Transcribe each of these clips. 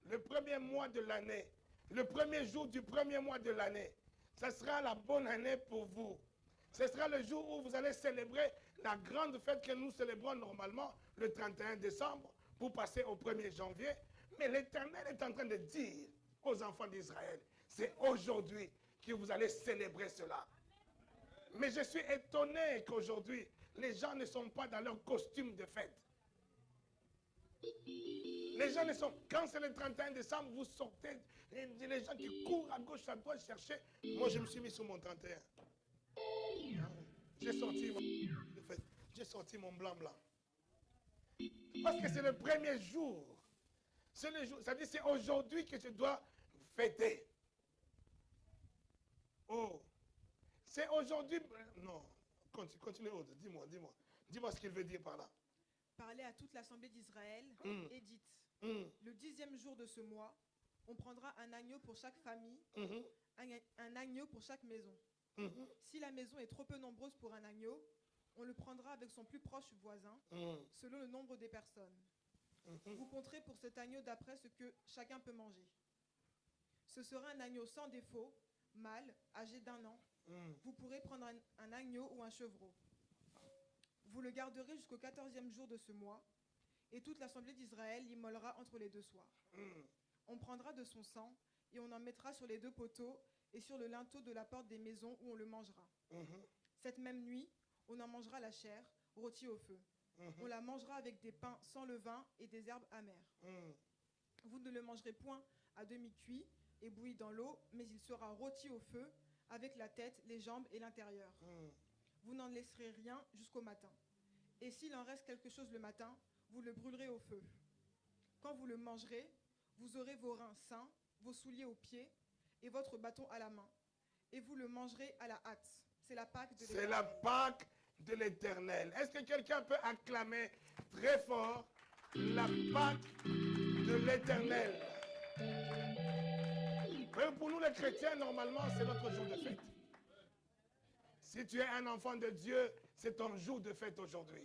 le premier mois de l'année, le premier jour du premier mois de l'année, ce sera la bonne année pour vous. Ce sera le jour où vous allez célébrer la grande fête que nous célébrons normalement le 31 décembre pour passer au 1er janvier. Mais l'Éternel est en train de dire aux enfants d'Israël, c'est aujourd'hui que vous allez célébrer cela. Mais je suis étonné qu'aujourd'hui, les gens ne sont pas dans leur costume de fête. Les gens ne sont... Quand c'est le 31 décembre, vous sortez, les gens qui courent à gauche, à droite chercher. Moi, je me suis mis sur mon 31. J'ai sorti mon blanc-blanc. Parce que c'est le premier jour. C'est le jour. C'est-à-dire c'est aujourd'hui que je dois fêter. Oh. C'est aujourd'hui... Non. Continue, Aude. Dis-moi. Dis-moi ce qu'il veut dire par là. Parlez à toute l'assemblée d'Israël et dites, le 10e jour de ce mois, on prendra un agneau pour chaque famille, un agneau pour chaque maison. Si la maison est trop peu nombreuse pour un agneau, on le prendra avec son plus proche voisin, selon le nombre des personnes. Vous compterez pour cet agneau d'après ce que chacun peut manger. Ce sera un agneau sans défaut, mâle, âgé d'1 an. Vous pourrez prendre un agneau ou un chevreau. Vous le garderez jusqu'au 14e jour de ce mois, et toute l'assemblée d'Israël l'immolera entre les deux soirs. On prendra de son sang, et on en mettra sur les 2 poteaux et sur le linteau de la porte des maisons où on le mangera. Cette même nuit, on en mangera la chair, rôtie au feu. On la mangera avec des pains sans levain et des herbes amères. Vous ne le mangerez point à demi-cuit et bouilli dans l'eau, mais il sera rôti au feu, avec la tête, les jambes et l'intérieur. Vous n'en laisserez rien jusqu'au matin. Et s'il en reste quelque chose le matin, vous le brûlerez au feu. Quand vous le mangerez, vous aurez vos reins sains, vos souliers aux pieds et votre bâton à la main. Et vous le mangerez à la hâte. C'est la Pâque de l'Éternel. C'est la Pâque de l'Éternel. Est-ce que quelqu'un peut acclamer très fort la Pâque de l'Éternel? Pour nous les chrétiens, normalement, c'est notre jour de fête. Si tu es un enfant de Dieu, c'est ton jour de fête aujourd'hui.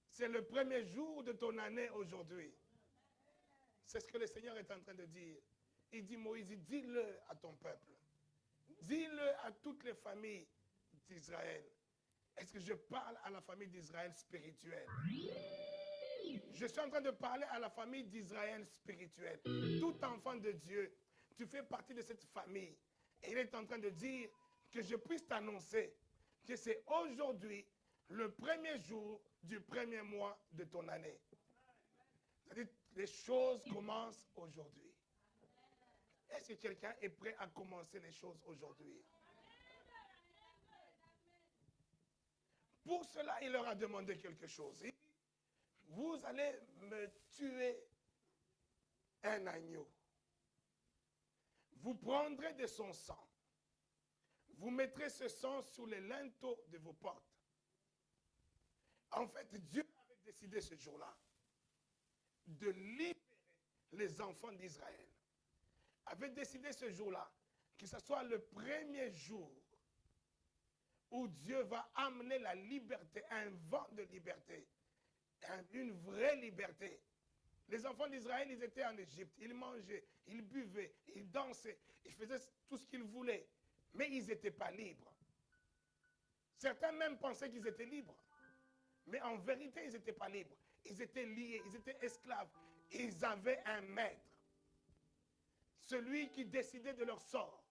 C'est le premier jour de ton année aujourd'hui. C'est ce que le Seigneur est en train de dire. Il dit, Moïse, dis-le à ton peuple. Dis-le à toutes les familles d'Israël. Est-ce que je parle à la famille d'Israël spirituelle? Je suis en train de parler à la famille d'Israël spirituelle. Tout enfant de Dieu, tu fais partie de cette famille. Et il est en train de dire que je puisse t'annoncer que c'est aujourd'hui le premier jour du premier mois de ton année. C'est-à-dire les choses commencent aujourd'hui. Est-ce que quelqu'un est prêt à commencer les choses aujourd'hui? Pour cela, il leur a demandé quelque chose. Il dit, vous allez me tuer un agneau. Vous prendrez de son sang. Vous mettrez ce sang sur les linteaux de vos portes. En fait, Dieu avait décidé ce jour-là de libérer les enfants d'Israël. Avait décidé ce jour-là que ce soit le premier jour où Dieu va amener la liberté, un vent de liberté, une vraie liberté. Les enfants d'Israël, ils étaient en Égypte, ils mangeaient, ils buvaient, ils dansaient, ils faisaient tout ce qu'ils voulaient. Mais ils n'étaient pas libres. Certains même pensaient qu'ils étaient libres. Mais en vérité, ils n'étaient pas libres. Ils étaient liés, ils étaient esclaves. Ils avaient un maître. Celui qui décidait de leur sort.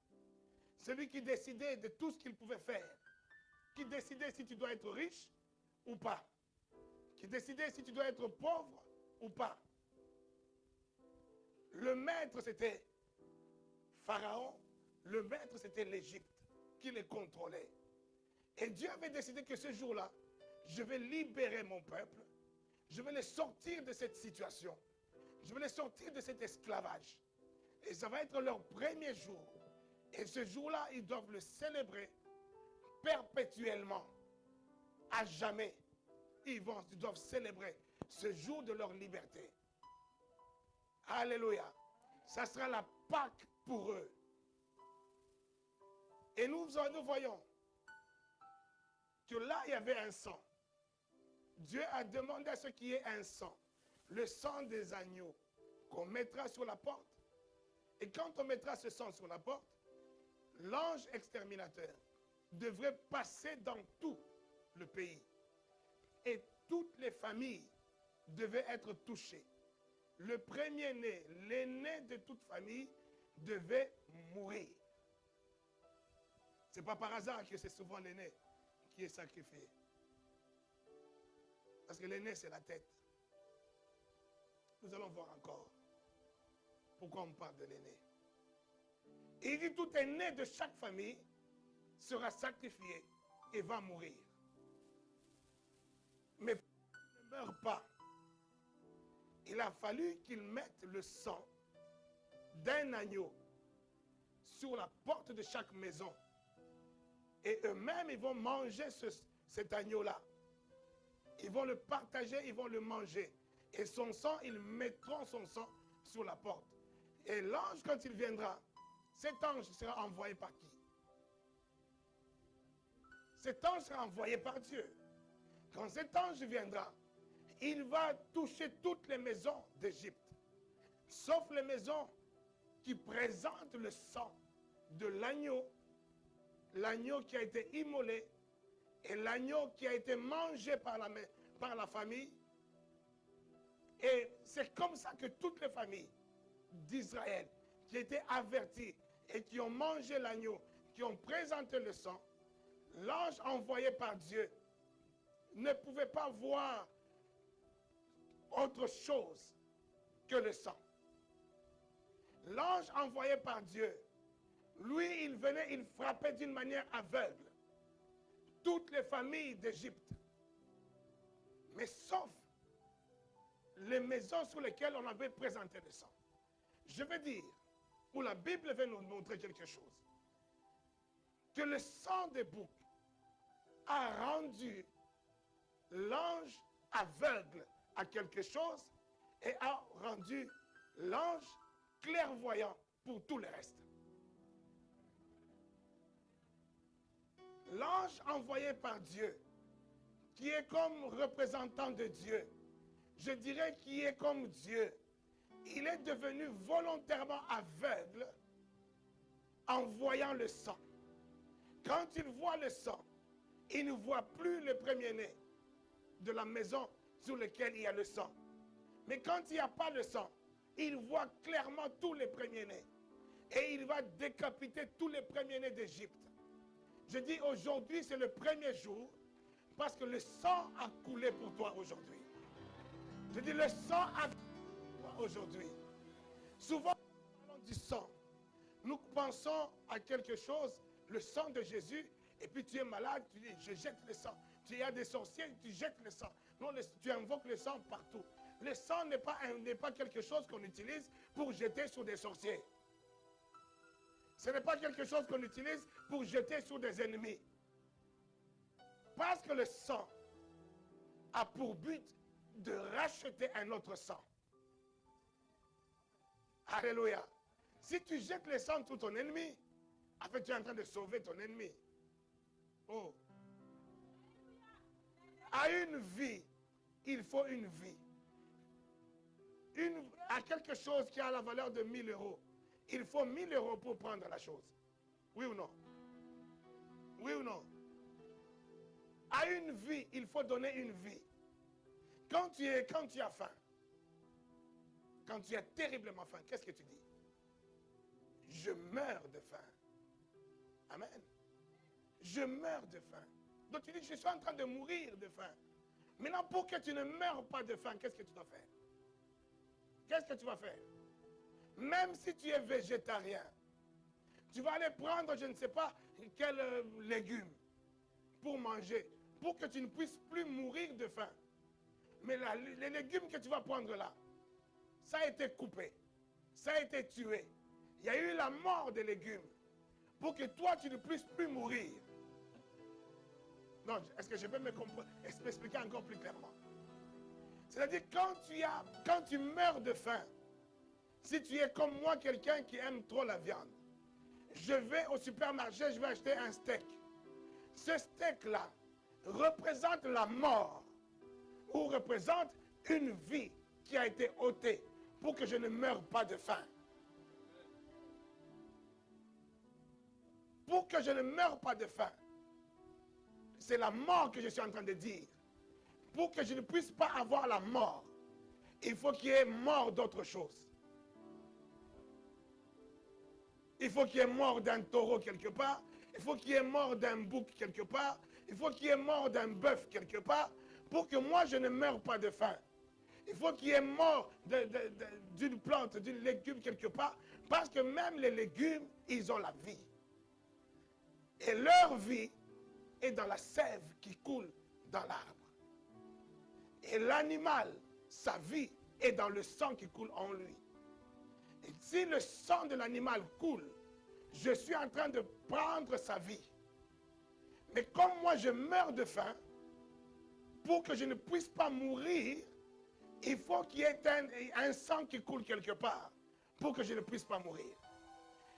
Celui qui décidait de tout ce qu'ils pouvaient faire. Qui décidait si tu dois être riche ou pas. Qui décidait si tu dois être pauvre ou pas. Le maître, c'était Pharaon. Le maître, c'était l'Égypte qui les contrôlait. Et Dieu avait décidé que ce jour-là, je vais libérer mon peuple. Je vais les sortir de cette situation. Je vais les sortir de cet esclavage. Et ça va être leur premier jour. Et ce jour-là, ils doivent le célébrer perpétuellement. À jamais. Ils doivent célébrer ce jour de leur liberté. Alléluia. Ça sera la Pâque pour eux. Et nous voyons que là, il y avait un sang. Dieu a demandé à ce qu'il y ait un sang. Le sang des agneaux. qu'on mettra sur la porte. Et quand on mettra ce sang sur la porte, l'ange exterminateur devrait passer dans tout le pays. Et toutes les familles devaient être touchées. Le premier-né, l'aîné de toute famille, devait mourir. Ce n'est pas par hasard que c'est souvent l'aîné qui est sacrifié. Parce que l'aîné, c'est la tête. Nous allons voir encore pourquoi on parle de l'aîné. Il dit tout aîné de chaque famille sera sacrifié et va mourir. Mais il ne meurt pas. Il a fallu qu'ils mettent le sang d'un agneau sur la porte de chaque maison. Et eux-mêmes, ils vont manger cet agneau-là. Ils vont le partager, ils vont le manger. Et son sang, ils mettront son sang sur la porte. Et l'ange, quand il viendra, cet ange sera envoyé par qui? Cet ange sera envoyé par Dieu. Quand cet ange viendra, il va toucher toutes les maisons d'Égypte, sauf les maisons qui présentent le sang de l'agneau qui a été immolé et l'agneau qui a été mangé par la famille. Et c'est comme ça que toutes les familles d'Israël qui étaient averties et qui ont mangé l'agneau, qui ont présenté le sang, l'ange envoyé par Dieu ne pouvait pas voir autre chose que le sang. L'ange envoyé par Dieu, lui, il venait, il frappait d'une manière aveugle toutes les familles d'Égypte, mais sauf les maisons sur lesquelles on avait présenté le sang. Je veux dire, où la Bible veut nous montrer quelque chose, que le sang des boucs a rendu l'ange aveugle à quelque chose et a rendu l'ange clairvoyant pour tout le reste. L'ange envoyé par Dieu, qui est comme représentant de Dieu, je dirais qui est comme Dieu, il est devenu volontairement aveugle en voyant le sang. Quand il voit le sang, il ne voit plus le premier-né de la maison sur laquelle il y a le sang. Mais quand il n'y a pas le sang, il voit clairement tous les premiers-nés. Et il va décapiter tous les premiers-nés d'Égypte. Je dis aujourd'hui, c'est le premier jour, parce que le sang a coulé pour toi aujourd'hui. Je dis, le sang a coulé pour toi aujourd'hui. Souvent, nous parlons du sang. Nous pensons à quelque chose, le sang de Jésus, et puis tu es malade, tu dis, je jette le sang. Tu as des sorciers, tu jettes le sang. Non, tu invoques le sang partout. Le sang n'est pas quelque chose qu'on utilise pour jeter sur des sorciers. Ce n'est pas quelque chose qu'on utilise pour jeter sur des ennemis. Parce que le sang a pour but de racheter un autre sang. Alléluia. Si tu jettes le sang sur ton ennemi, en fait, tu es en train de sauver ton ennemi. Oh. À une vie, il faut une vie. À quelque chose qui a la valeur de 1000 euros, il faut 1000 euros pour prendre la chose. Oui ou non? Oui ou non? À une vie, il faut donner une vie. Quand tu as faim, quand tu as terriblement faim, qu'est-ce que tu dis? Je meurs de faim. Amen. Je meurs de faim. Donc tu dis, je suis en train de mourir de faim. Maintenant, pour que tu ne meurs pas de faim, qu'est-ce que tu dois faire? Qu'est-ce que tu vas faire? Même si tu es végétarien, tu vas aller prendre, je ne sais pas, quel légume pour manger, pour que tu ne puisses plus mourir de faim. Mais les légumes que tu vas prendre là, ça a été coupé, ça a été tué. Il y a eu la mort des légumes pour que toi, tu ne puisses plus mourir. Non, est-ce que je peux m'expliquer encore plus clairement? C'est-à-dire, quand tu meurs de faim, si tu es comme moi, quelqu'un qui aime trop la viande, je vais au supermarché, je vais acheter un steak. Ce steak-là représente la mort ou représente une vie qui a été ôtée pour que je ne meure pas de faim. Pour que je ne meure pas de faim. C'est la mort que je suis en train de dire. Pour que je ne puisse pas avoir la mort, il faut qu'il y ait mort d'autre chose. Il faut qu'il y ait mort d'un taureau quelque part. Il faut qu'il y ait mort d'un bouc quelque part. Il faut qu'il y ait mort d'un bœuf quelque part. Pour que moi je ne meure pas de faim. Il faut qu'il y ait mort d'une plante, d'un légume quelque part. Parce que même les légumes, ils ont la vie. Et leur vie est dans la sève qui coule dans l'arbre. Et l'animal, sa vie est dans le sang qui coule en lui. Et si le sang de l'animal coule, je suis en train de prendre sa vie. Mais comme moi je meurs de faim, pour que je ne puisse pas mourir, il faut qu'il y ait un sang qui coule quelque part pour que je ne puisse pas mourir.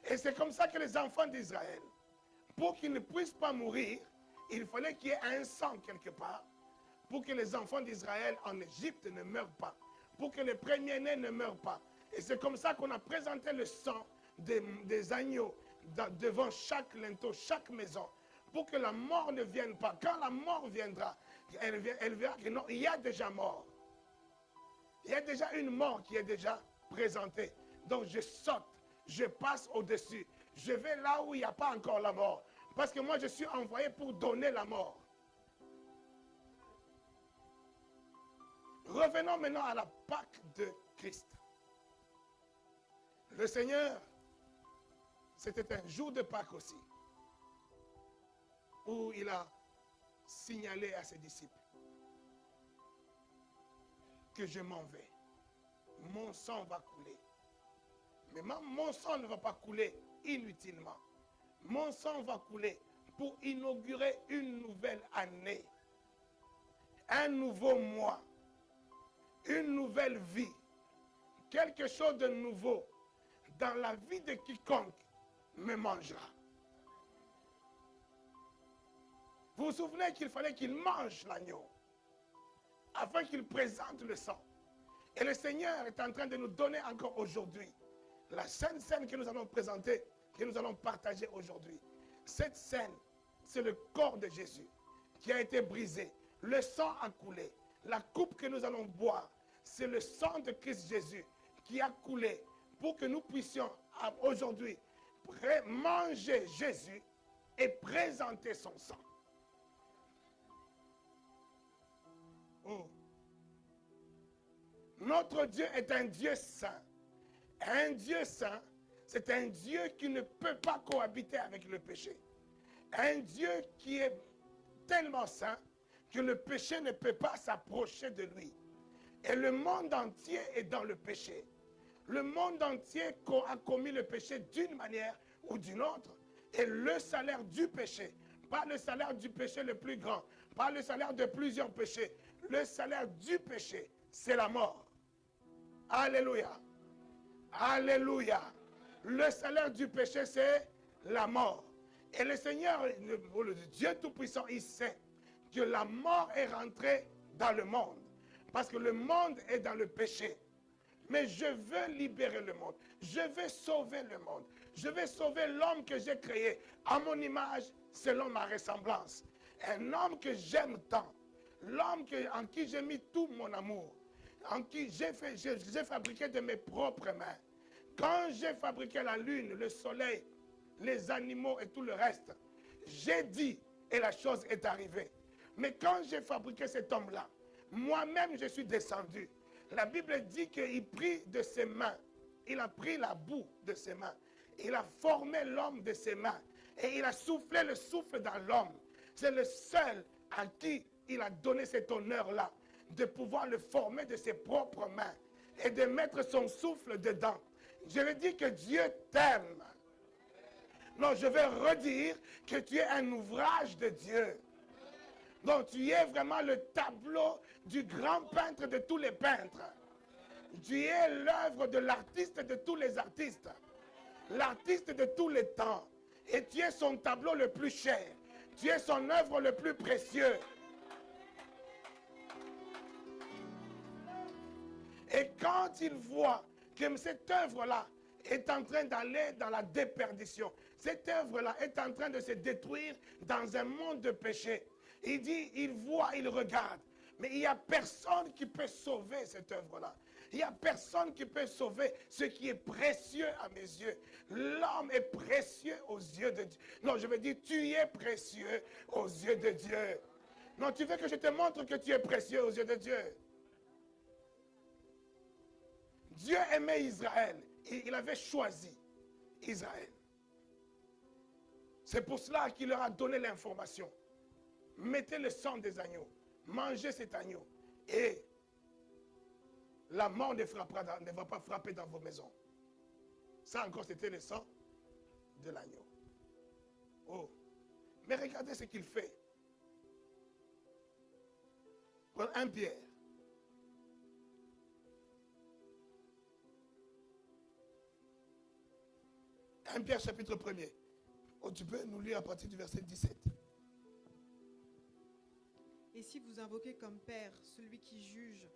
Et c'est comme ça que les enfants d'Israël, pour qu'ils ne puissent pas mourir, il fallait qu'il y ait un sang quelque part pour que les enfants d'Israël en Égypte ne meurent pas, pour que les premiers-nés ne meurent pas. Et c'est comme ça qu'on a présenté le sang des agneaux devant chaque linteau, chaque maison, pour que la mort ne vienne pas. Quand la mort viendra, elle verra que non, il y a déjà mort. Il y a déjà une mort qui est déjà présentée. Donc je saute, je passe au-dessus. Je vais là où il n'y a pas encore la mort. Parce que moi je suis envoyé pour donner la mort. Revenons maintenant à la Pâque de Christ. Le Seigneur, c'était un jour de Pâque aussi, où il a signalé à ses disciples que je m'en vais. Mon sang va couler. Mais mon sang ne va pas couler inutilement. Mon sang va couler pour inaugurer une nouvelle année, un nouveau mois, une nouvelle vie, quelque chose de nouveau dans la vie de quiconque me mangera. Vous vous souvenez qu'il fallait qu'il mange l'agneau afin qu'il présente le sang. Et le Seigneur est en train de nous donner encore aujourd'hui la sainte scène que nous allons présenter, que nous allons partager aujourd'hui. Cette scène, c'est le corps de Jésus qui a été brisé. Le sang a coulé. La coupe que nous allons boire, c'est le sang de Christ Jésus qui a coulé pour que nous puissions aujourd'hui manger Jésus et présenter son sang. Oh. Notre Dieu est un Dieu saint. Un Dieu saint, c'est un Dieu qui ne peut pas cohabiter avec le péché. Un Dieu qui est tellement saint que le péché ne peut pas s'approcher de lui. Et le monde entier est dans le péché. Le monde entier a commis le péché d'une manière ou d'une autre. Et le salaire du péché, pas le salaire du péché le plus grand, pas le salaire de plusieurs péchés, le salaire du péché, c'est la mort. Alléluia. Alléluia. Le salaire du péché, c'est la mort. Et le Seigneur, le Dieu Tout-Puissant, il sait que la mort est rentrée dans le monde. Parce que le monde est dans le péché. Mais je veux libérer le monde. Je veux sauver le monde. Je veux sauver l'homme que j'ai créé à mon image, selon ma ressemblance. Un homme que j'aime tant. L'homme en qui j'ai mis tout mon amour. En qui j'ai fabriqué de mes propres mains. Quand j'ai fabriqué la lune, le soleil, les animaux et tout le reste, j'ai dit et la chose est arrivée. Mais quand j'ai fabriqué cet homme-là, moi-même je suis descendu. La Bible dit qu'il prit de ses mains, il a pris la boue de ses mains, il a formé l'homme de ses mains et il a soufflé le souffle dans l'homme. C'est le seul à qui il a donné cet honneur-là, de pouvoir le former de ses propres mains et de mettre son souffle dedans. Je veux dire que Dieu t'aime. Non, je vais redire que tu es un ouvrage de Dieu. Donc tu es vraiment le tableau du grand peintre de tous les peintres. Tu es l'œuvre de l'artiste de tous les artistes. L'artiste de tous les temps. Et tu es son tableau le plus cher. Tu es son œuvre le plus précieux. Et quand il voit que cette œuvre-là est en train d'aller dans la déperdition. Cette œuvre-là est en train de se détruire dans un monde de péché. Il dit, il voit, il regarde. Mais il n'y a personne qui peut sauver cette œuvre-là. Il n'y a personne qui peut sauver ce qui est précieux à mes yeux. L'homme est précieux aux yeux de Dieu. Non, je veux dire, tu es précieux aux yeux de Dieu. Non, tu veux que je te montre que tu es précieux aux yeux de Dieu. Dieu aimait Israël. Il avait choisi Israël. C'est pour cela qu'il leur a donné l'information. Mettez le sang des agneaux. Mangez cet agneau. Et la mort ne va pas frapper dans vos maisons. Ça encore, c'était le sang de l'agneau. Oh. Mais regardez ce qu'il fait. Pour 1 Pierre. 1 Pierre chapitre 1er. Oh, tu peux nous lire à partir du verset 17. Et si vous invoquez comme Père celui qui juge,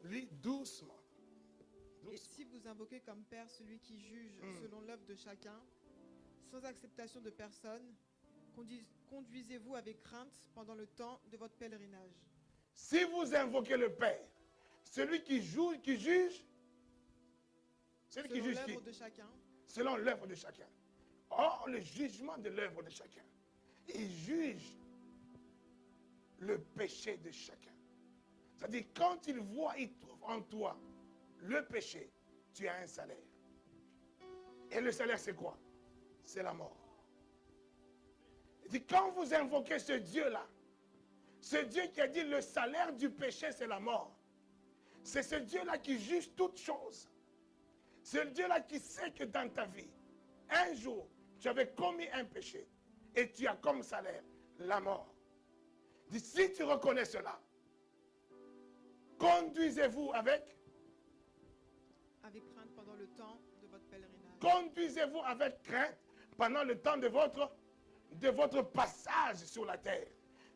Lis doucement. et si vous invoquez comme Père celui qui juge selon l'œuvre de chacun, sans acceptation de personne, conduisez-vous avec crainte pendant le temps de votre pèlerinage. Si vous invoquez le Père, celui qui juge, celui qui Selon juge l'œuvre qui? de chacun, Selon l'œuvre de chacun. Or, le jugement de l'œuvre de chacun, il juge le péché de chacun. C'est-à-dire, quand il voit, il trouve en toi le péché, tu as un salaire. Et le salaire, c'est quoi? C'est la mort. Il dit, quand vous invoquez ce Dieu-là, ce Dieu qui a dit le salaire du péché, c'est la mort. C'est ce Dieu-là qui juge toutes choses. C'est le Dieu-là qui sait que dans ta vie, un jour, tu avais commis un péché et tu as comme salaire la mort. Il dit, si tu reconnais cela, conduisez-vous avec crainte pendant le temps de votre pèlerinage. Conduisez-vous avec crainte pendant le temps de votre passage sur la terre.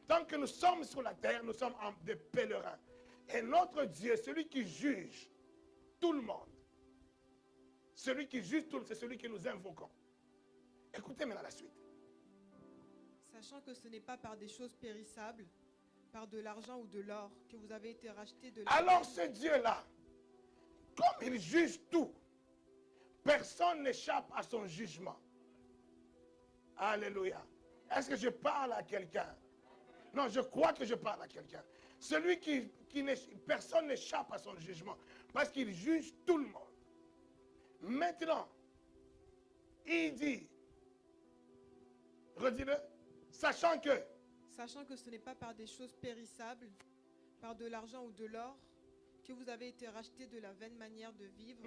Tant que nous sommes sur la terre, nous sommes des pèlerins. Et notre Dieu, celui qui juge tout le monde, celui qui juge tout, c'est celui que nous invoquons. Écoutez maintenant la suite. Sachant que ce n'est pas par des choses périssables, par de l'argent ou de l'or, que vous avez été rachetés de la... Alors ce Dieu-là, comme il juge tout, personne n'échappe à son jugement. Alléluia. Est-ce que je parle à quelqu'un? Non, je crois que je parle à quelqu'un. Celui personne n'échappe à son jugement, parce qu'il juge tout le monde. Maintenant, il dit, redis-le, sachant que ce n'est pas par des choses périssables, par de l'argent ou de l'or, que vous avez été rachetés de la vaine manière de vivre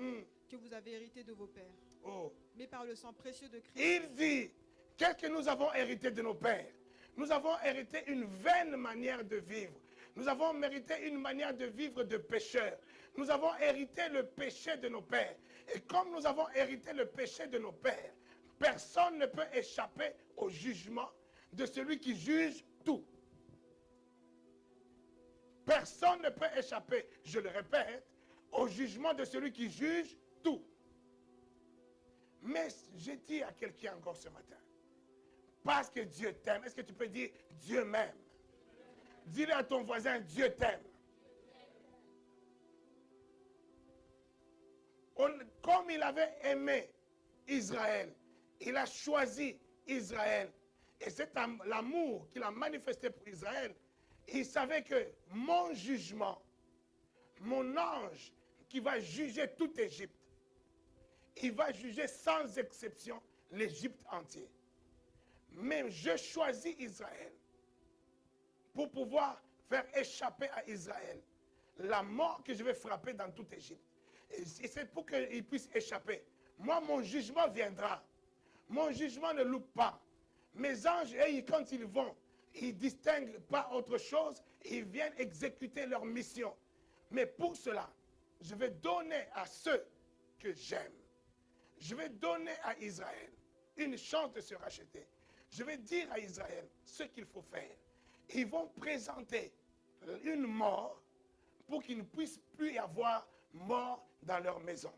que vous avez hérité de vos pères. Oh. Mais par le sang précieux de Christ. Il dit, qu'est-ce que nous avons hérité de nos pères? Nous avons hérité une vaine manière de vivre. Nous avons mérité une manière de vivre de pécheurs. Nous avons hérité le péché de nos pères. Et comme nous avons hérité le péché de nos pères, personne ne peut échapper au jugement de celui qui juge tout. Personne ne peut échapper, je le répète, au jugement de celui qui juge tout. Mais j'ai dit à quelqu'un encore ce matin, parce que Dieu t'aime, est-ce que tu peux dire Dieu m'aime? Dis-le à ton voisin, Dieu t'aime. Comme il avait aimé Israël, il a choisi Israël. Et c'est l'amour qu'il a manifesté pour Israël. Il savait que mon jugement, mon ange qui va juger toute Égypte, il va juger sans exception l'Égypte entière. Mais je choisis Israël pour pouvoir faire échapper à Israël la mort que je vais frapper dans toute Égypte. Et c'est pour qu'il puisse échapper. Moi, mon jugement viendra. Mon jugement ne loupe pas. Mes anges, quand ils vont, ils ne distinguent pas autre chose. Ils viennent exécuter leur mission. Mais pour cela, je vais donner à ceux que j'aime. Je vais donner à Israël une chance de se racheter. Je vais dire à Israël ce qu'il faut faire. Ils vont présenter une mort pour qu'il ne puisse plus y avoir mort dans leur maison.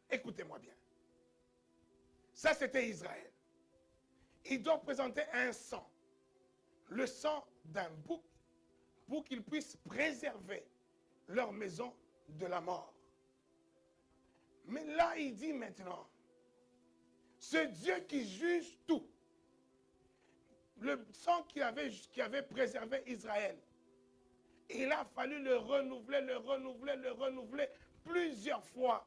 Écoutez-moi bien. Ça, c'était Israël. Ils doivent présenter un sang. Le sang d'un bouc pour qu'ils puissent préserver leur maison de la mort. Mais là, il dit maintenant, ce Dieu qui juge tout, le sang qui avait préservé Israël, il a fallu le renouveler plusieurs fois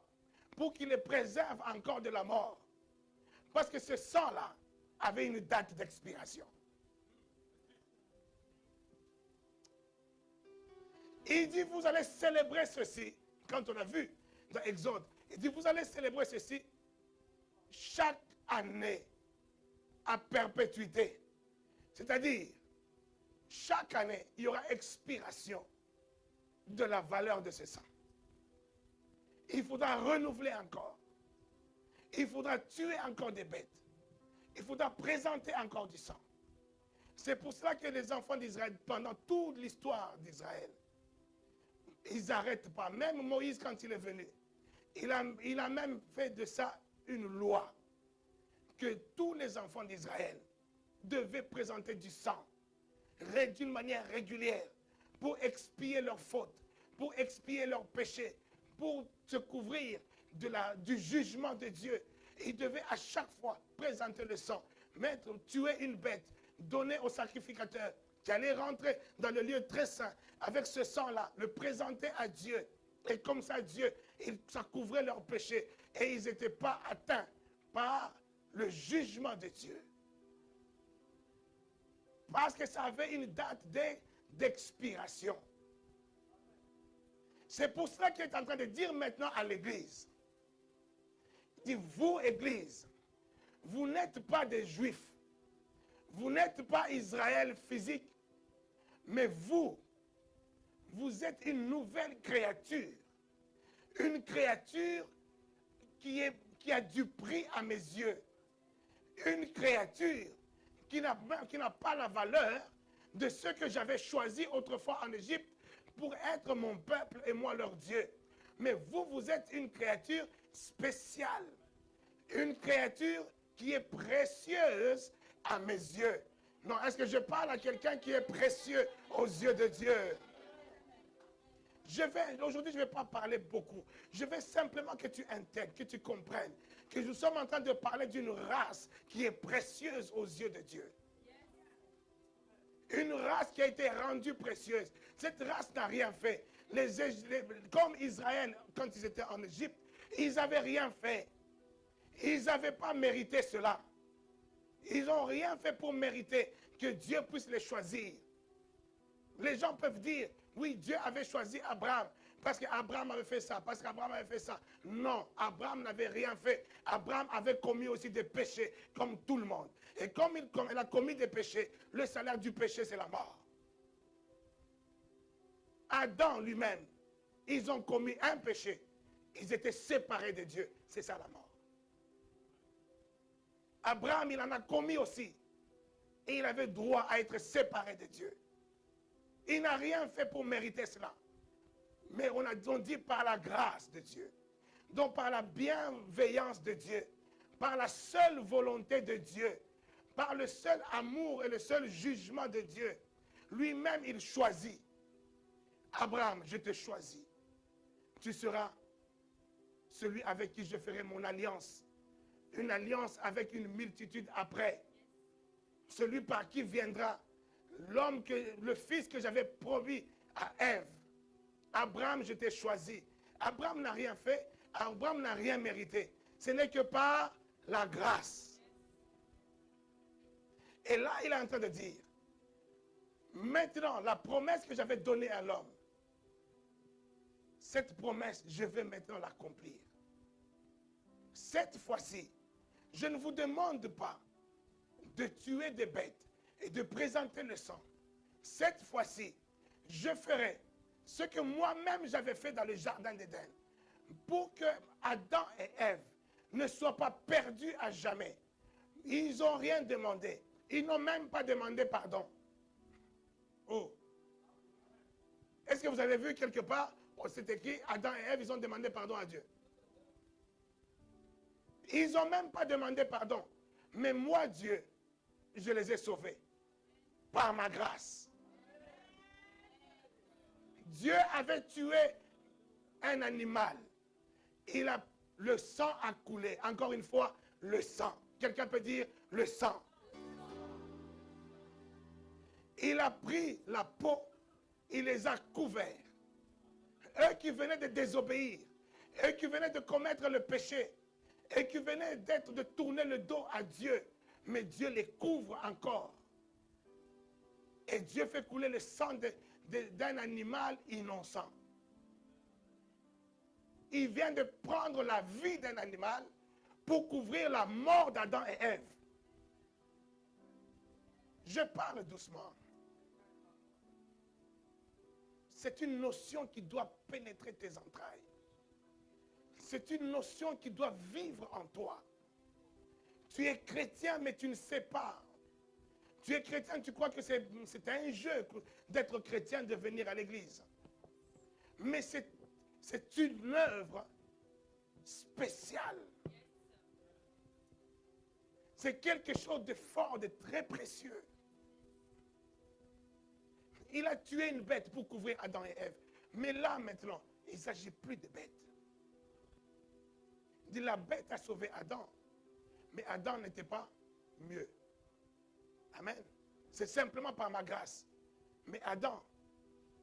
pour qu'il les préserve encore de la mort. Parce que ce sang-là avait une date d'expiration. Il dit, vous allez célébrer ceci, quand on a vu dans Exode, il dit, vous allez célébrer ceci chaque année à perpétuité. C'est-à-dire, chaque année, il y aura expiration de la valeur de ce sang. Il faudra renouveler encore. Il faudra tuer encore des bêtes. Il faudra présenter encore du sang. C'est pour cela que les enfants d'Israël, pendant toute l'histoire d'Israël, ils n'arrêtent pas. Même Moïse, quand il est venu, il a même fait de ça une loi. Que tous les enfants d'Israël devaient présenter du sang d'une manière régulière pour expier leurs fautes, pour expier leurs péchés, pour se couvrir du jugement de Dieu. Ils devaient à chaque fois présenter le sang, tuer une bête, donner au sacrificateur qui allait rentrer dans le lieu très saint avec ce sang-là, le présenter à Dieu. Et comme ça, Dieu, ça couvrait leurs péchés et ils n'étaient pas atteints par le jugement de Dieu. Parce que ça avait une date d'expiration. C'est pour cela qu'il est en train de dire maintenant à l'Église. Il dit, vous, Église, vous n'êtes pas des Juifs. Vous n'êtes pas Israël physique. Mais vous êtes une nouvelle créature. Une créature qui a du prix à mes yeux. Une créature qui n'a pas la valeur de ceux que j'avais choisis autrefois en Égypte pour être mon peuple et moi leur Dieu. Mais vous êtes une créature spéciale. Une créature qui est précieuse à mes yeux. Non, est-ce que je parle à quelqu'un qui est précieux aux yeux de Dieu? Aujourd'hui, je ne vais pas parler beaucoup. Je veux simplement que tu intègres, que tu comprennes que nous sommes en train de parler d'une race qui est précieuse aux yeux de Dieu. Une race qui a été rendue précieuse. Cette race n'a rien fait. Comme Israël, quand ils étaient en Égypte, ils n'avaient rien fait. Ils n'avaient pas mérité cela. Ils n'ont rien fait pour mériter que Dieu puisse les choisir. Les gens peuvent dire, oui, Dieu avait choisi Abraham parce qu'Abraham avait fait ça, parce qu'Abraham avait fait ça. Non, Abraham n'avait rien fait. Abraham avait commis aussi des péchés comme tout le monde. Et comme il a commis des péchés, le salaire du péché, c'est la mort. Adam lui-même, ils ont commis un péché. Ils étaient séparés de Dieu. C'est ça la mort. Abraham, il en a commis aussi. Et il avait droit à être séparé de Dieu. Il n'a rien fait pour mériter cela. Mais on dit par la grâce de Dieu. Donc par la bienveillance de Dieu. Par la seule volonté de Dieu. Par le seul amour et le seul jugement de Dieu. Lui-même, il choisit. Abraham, je te choisis. Tu seras celui avec qui je ferai mon alliance. Une alliance avec une multitude après. Celui par qui viendra le fils que j'avais promis à Ève. Abraham, je t'ai choisi. Abraham n'a rien fait. Abraham n'a rien mérité. Ce n'est que par la grâce. Et là, il est en train de dire, maintenant, la promesse que j'avais donnée à l'homme, cette promesse, je vais maintenant l'accomplir. Cette fois-ci, je ne vous demande pas de tuer des bêtes et de présenter le sang. Cette fois-ci, je ferai ce que moi-même j'avais fait dans le jardin d'Éden pour que Adam et Ève ne soient pas perdus à jamais. Ils n'ont rien demandé. Ils n'ont même pas demandé pardon. Oh. Est-ce que vous avez vu quelque part, c'est écrit, Adam et Ève, ils ont demandé pardon à Dieu? Ils n'ont même pas demandé pardon. Mais moi, Dieu, je les ai sauvés. Par ma grâce. Dieu avait tué un animal. Le sang a coulé. Encore une fois, le sang. Quelqu'un peut dire le sang. Il a pris la peau, il les a couverts. Eux qui venaient de désobéir, eux qui venaient de commettre le péché, eux qui venaient de tourner le dos à Dieu, mais Dieu les couvre encore. Et Dieu fait couler le sang d'un animal innocent. Il vient de prendre la vie d'un animal pour couvrir la mort d'Adam et Ève. Je parle doucement. C'est une notion qui doit pénétrer tes entrailles. C'est une notion qui doit vivre en toi. Tu es chrétien, mais tu ne sais pas. Tu es chrétien, tu crois que c'est un jeu d'être chrétien, de venir à l'église. Mais c'est une œuvre spéciale. C'est quelque chose de fort, de très précieux. Il a tué une bête pour couvrir Adam et Ève. Mais là, maintenant, il ne s'agit plus de bête. Il dit, la bête a sauvé Adam. Mais Adam n'était pas mieux. Amen. C'est simplement par ma grâce. Mais Adam,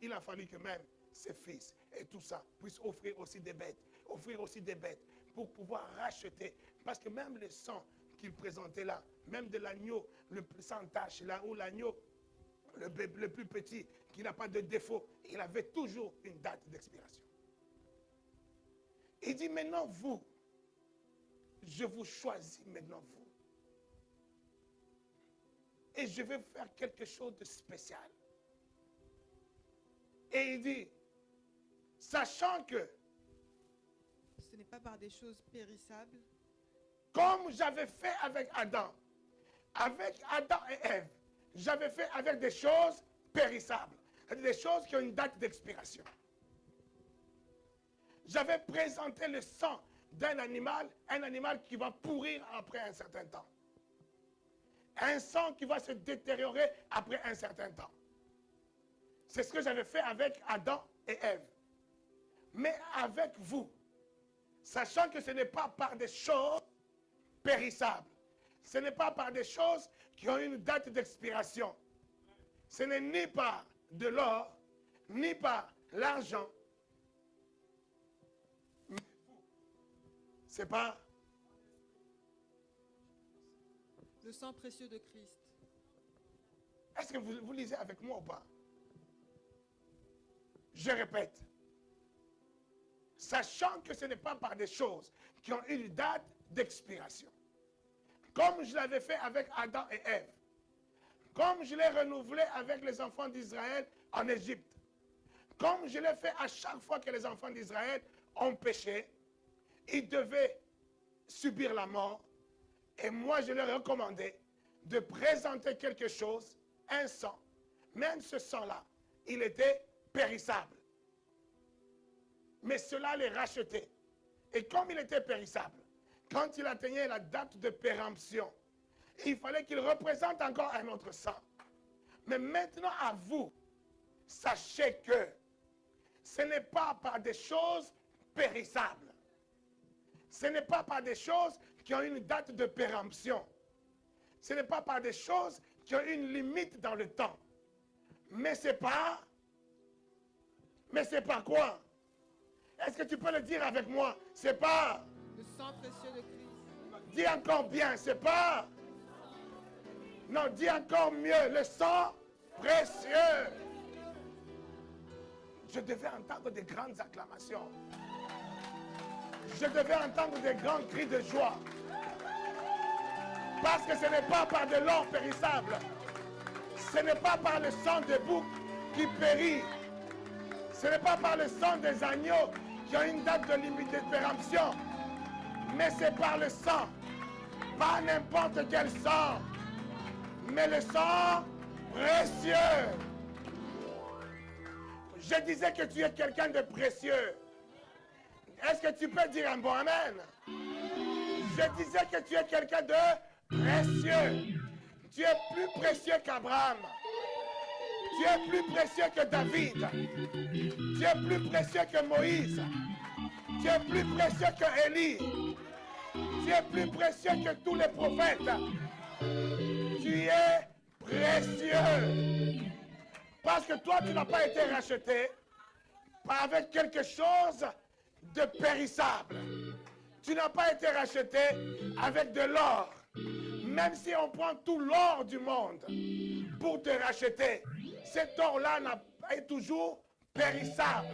il a fallu que même ses fils et tout ça puissent offrir aussi des bêtes. Offrir aussi des bêtes pour pouvoir racheter. Parce que même le sang qu'il présentait là, même de l'agneau, le sans tache, là où l'agneau, le plus petit, qui n'a pas de défaut, il avait toujours une date d'expiration. Il dit maintenant vous, je vous choisis maintenant vous. Et je vais faire quelque chose de spécial. Et il dit, sachant que ce n'est pas par des choses périssables, comme j'avais fait avec Adam et Ève, j'avais fait avec des choses périssables, des choses qui ont une date d'expiration. J'avais présenté le sang d'un animal, un animal qui va pourrir après un certain temps. Un sang qui va se détériorer après un certain temps. C'est ce que j'avais fait avec Adam et Ève. Mais avec vous, sachant que ce n'est pas par des choses périssables, ce n'est pas par des choses qui ont une date d'expiration. Ce n'est ni par de l'or, ni par l'argent. Mais vous, c'est pas le sang précieux de Christ. Est-ce que vous lisez avec moi ou pas? Je répète. Sachant que ce n'est pas par des choses qui ont une date d'expiration. Comme je l'avais fait avec Adam et Ève. Comme je l'ai renouvelé avec les enfants d'Israël en Égypte. Comme je l'ai fait à chaque fois que les enfants d'Israël ont péché. Ils devaient subir la mort. Et moi, je leur ai recommandé de présenter quelque chose, un sang. Même ce sang-là, il était périssable. Mais cela les rachetait. Et comme il était périssable, quand il atteignait la date de péremption, il fallait qu'il représente encore un autre sang. Mais maintenant à vous, sachez que ce n'est pas par des choses périssables. Ce n'est pas par des choses qui ont une date de péremption. Ce n'est pas par des choses qui ont une limite dans le temps. Mais c'est par quoi? Est-ce que tu peux le dire avec moi? C'est pas Le sang précieux de Christ. Dis encore bien, c'est pas. Non, dis encore mieux, le sang précieux. Je devais entendre des grandes acclamations. Je devais entendre des grands cris de joie. Parce que ce n'est pas par de l'or périssable. Ce n'est pas par le sang des boucs qui périt. Ce n'est pas par le sang des agneaux qui ont une date de limite de péremption. Mais c'est par le sang. Pas n'importe quel sang. Mais le sang précieux. Je disais que tu es quelqu'un de précieux. Est-ce que tu peux dire un bon amen? Je Je disais que tu es quelqu'un de précieux. Tu es plus précieux qu'Abraham. Tu es plus précieux que David. Tu es plus précieux que Moïse. Tu es plus précieux que Élie. Tu es plus précieux que tous les prophètes. Tu es précieux. Parce que toi, tu n'as pas été racheté avec quelque chose de périssable. Tu n'as pas été racheté avec de l'or. Même si on prend tout l'or du monde pour te racheter, cet or-là est toujours périssable.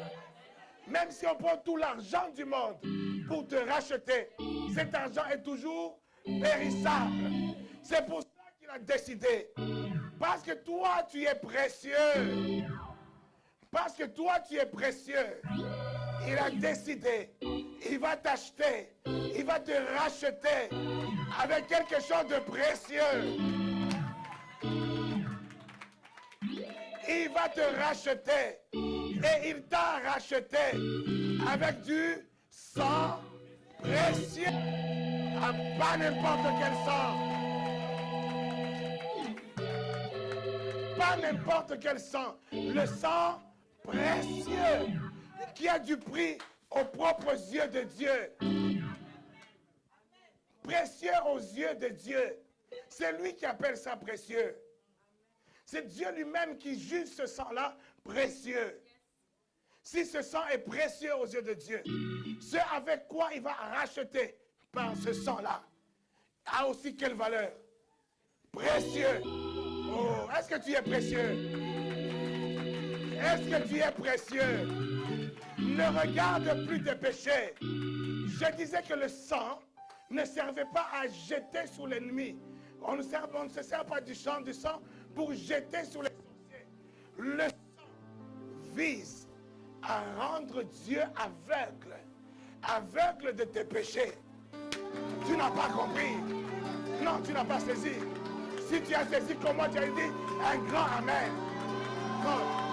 Même si on prend tout l'argent du monde pour te racheter, cet argent est toujours périssable. C'est pour ça qu'il a décidé. Parce que toi, tu es précieux. Parce que toi, tu es précieux. Il a décidé. Il va t'acheter. Il va te racheter avec quelque chose de précieux. Il va te racheter. Et il t'a racheté avec du sang précieux. Pas n'importe quel sang. Pas n'importe quel sang. Le sang précieux qui a du prix aux propres yeux de Dieu. Précieux aux yeux de Dieu. C'est lui qui appelle ça précieux. C'est Dieu lui-même qui juge ce sang-là précieux. Si ce sang est précieux aux yeux de Dieu, ce avec quoi il va racheter par ce sang-là a aussi quelle valeur? Précieux. Oh, est-ce que tu es précieux? Est-ce que tu es précieux? Ne regarde plus tes péchés. Je disais que le sang ne servait pas à jeter sur l'ennemi. On ne se sert pas du sang pour jeter sur les sorciers. Le sang vise à rendre Dieu aveugle. Aveugle de tes péchés. Tu n'as pas compris. Non, tu n'as pas saisi. Si tu as saisi comme moi, tu as dit un grand amen. Non.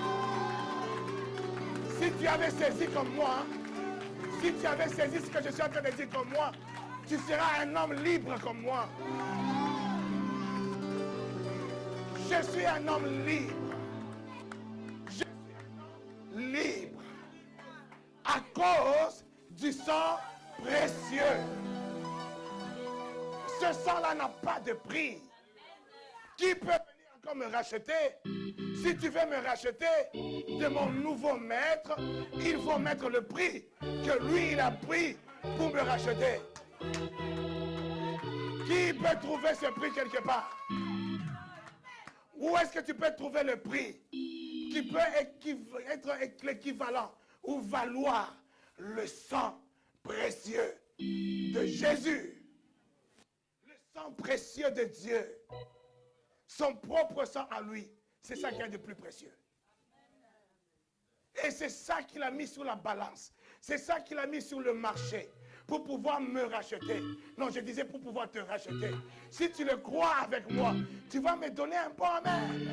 Si tu avais saisi comme moi, si tu avais saisi ce que je suis en train de dire comme moi, tu seras un homme libre comme moi. Je suis un homme libre. Je suis un homme libre. À cause du sang précieux. Ce sang-là n'a pas de prix. Qui peut venir encore me racheter? Si tu veux me racheter de mon nouveau maître, il faut mettre le prix que lui, il a pris pour me racheter. Qui peut trouver ce prix quelque part? Où est-ce que tu peux trouver le prix qui peut être l'équivalent ou valoir le sang précieux de Jésus? Le sang précieux de Dieu. Son propre sang à lui. C'est ça qui est de plus précieux. Et c'est ça qu'il a mis sur la balance. C'est ça qu'il a mis sur le marché. Pour pouvoir me racheter. Non, je disais pour pouvoir te racheter. Si tu le crois avec moi, tu vas me donner un bon amen.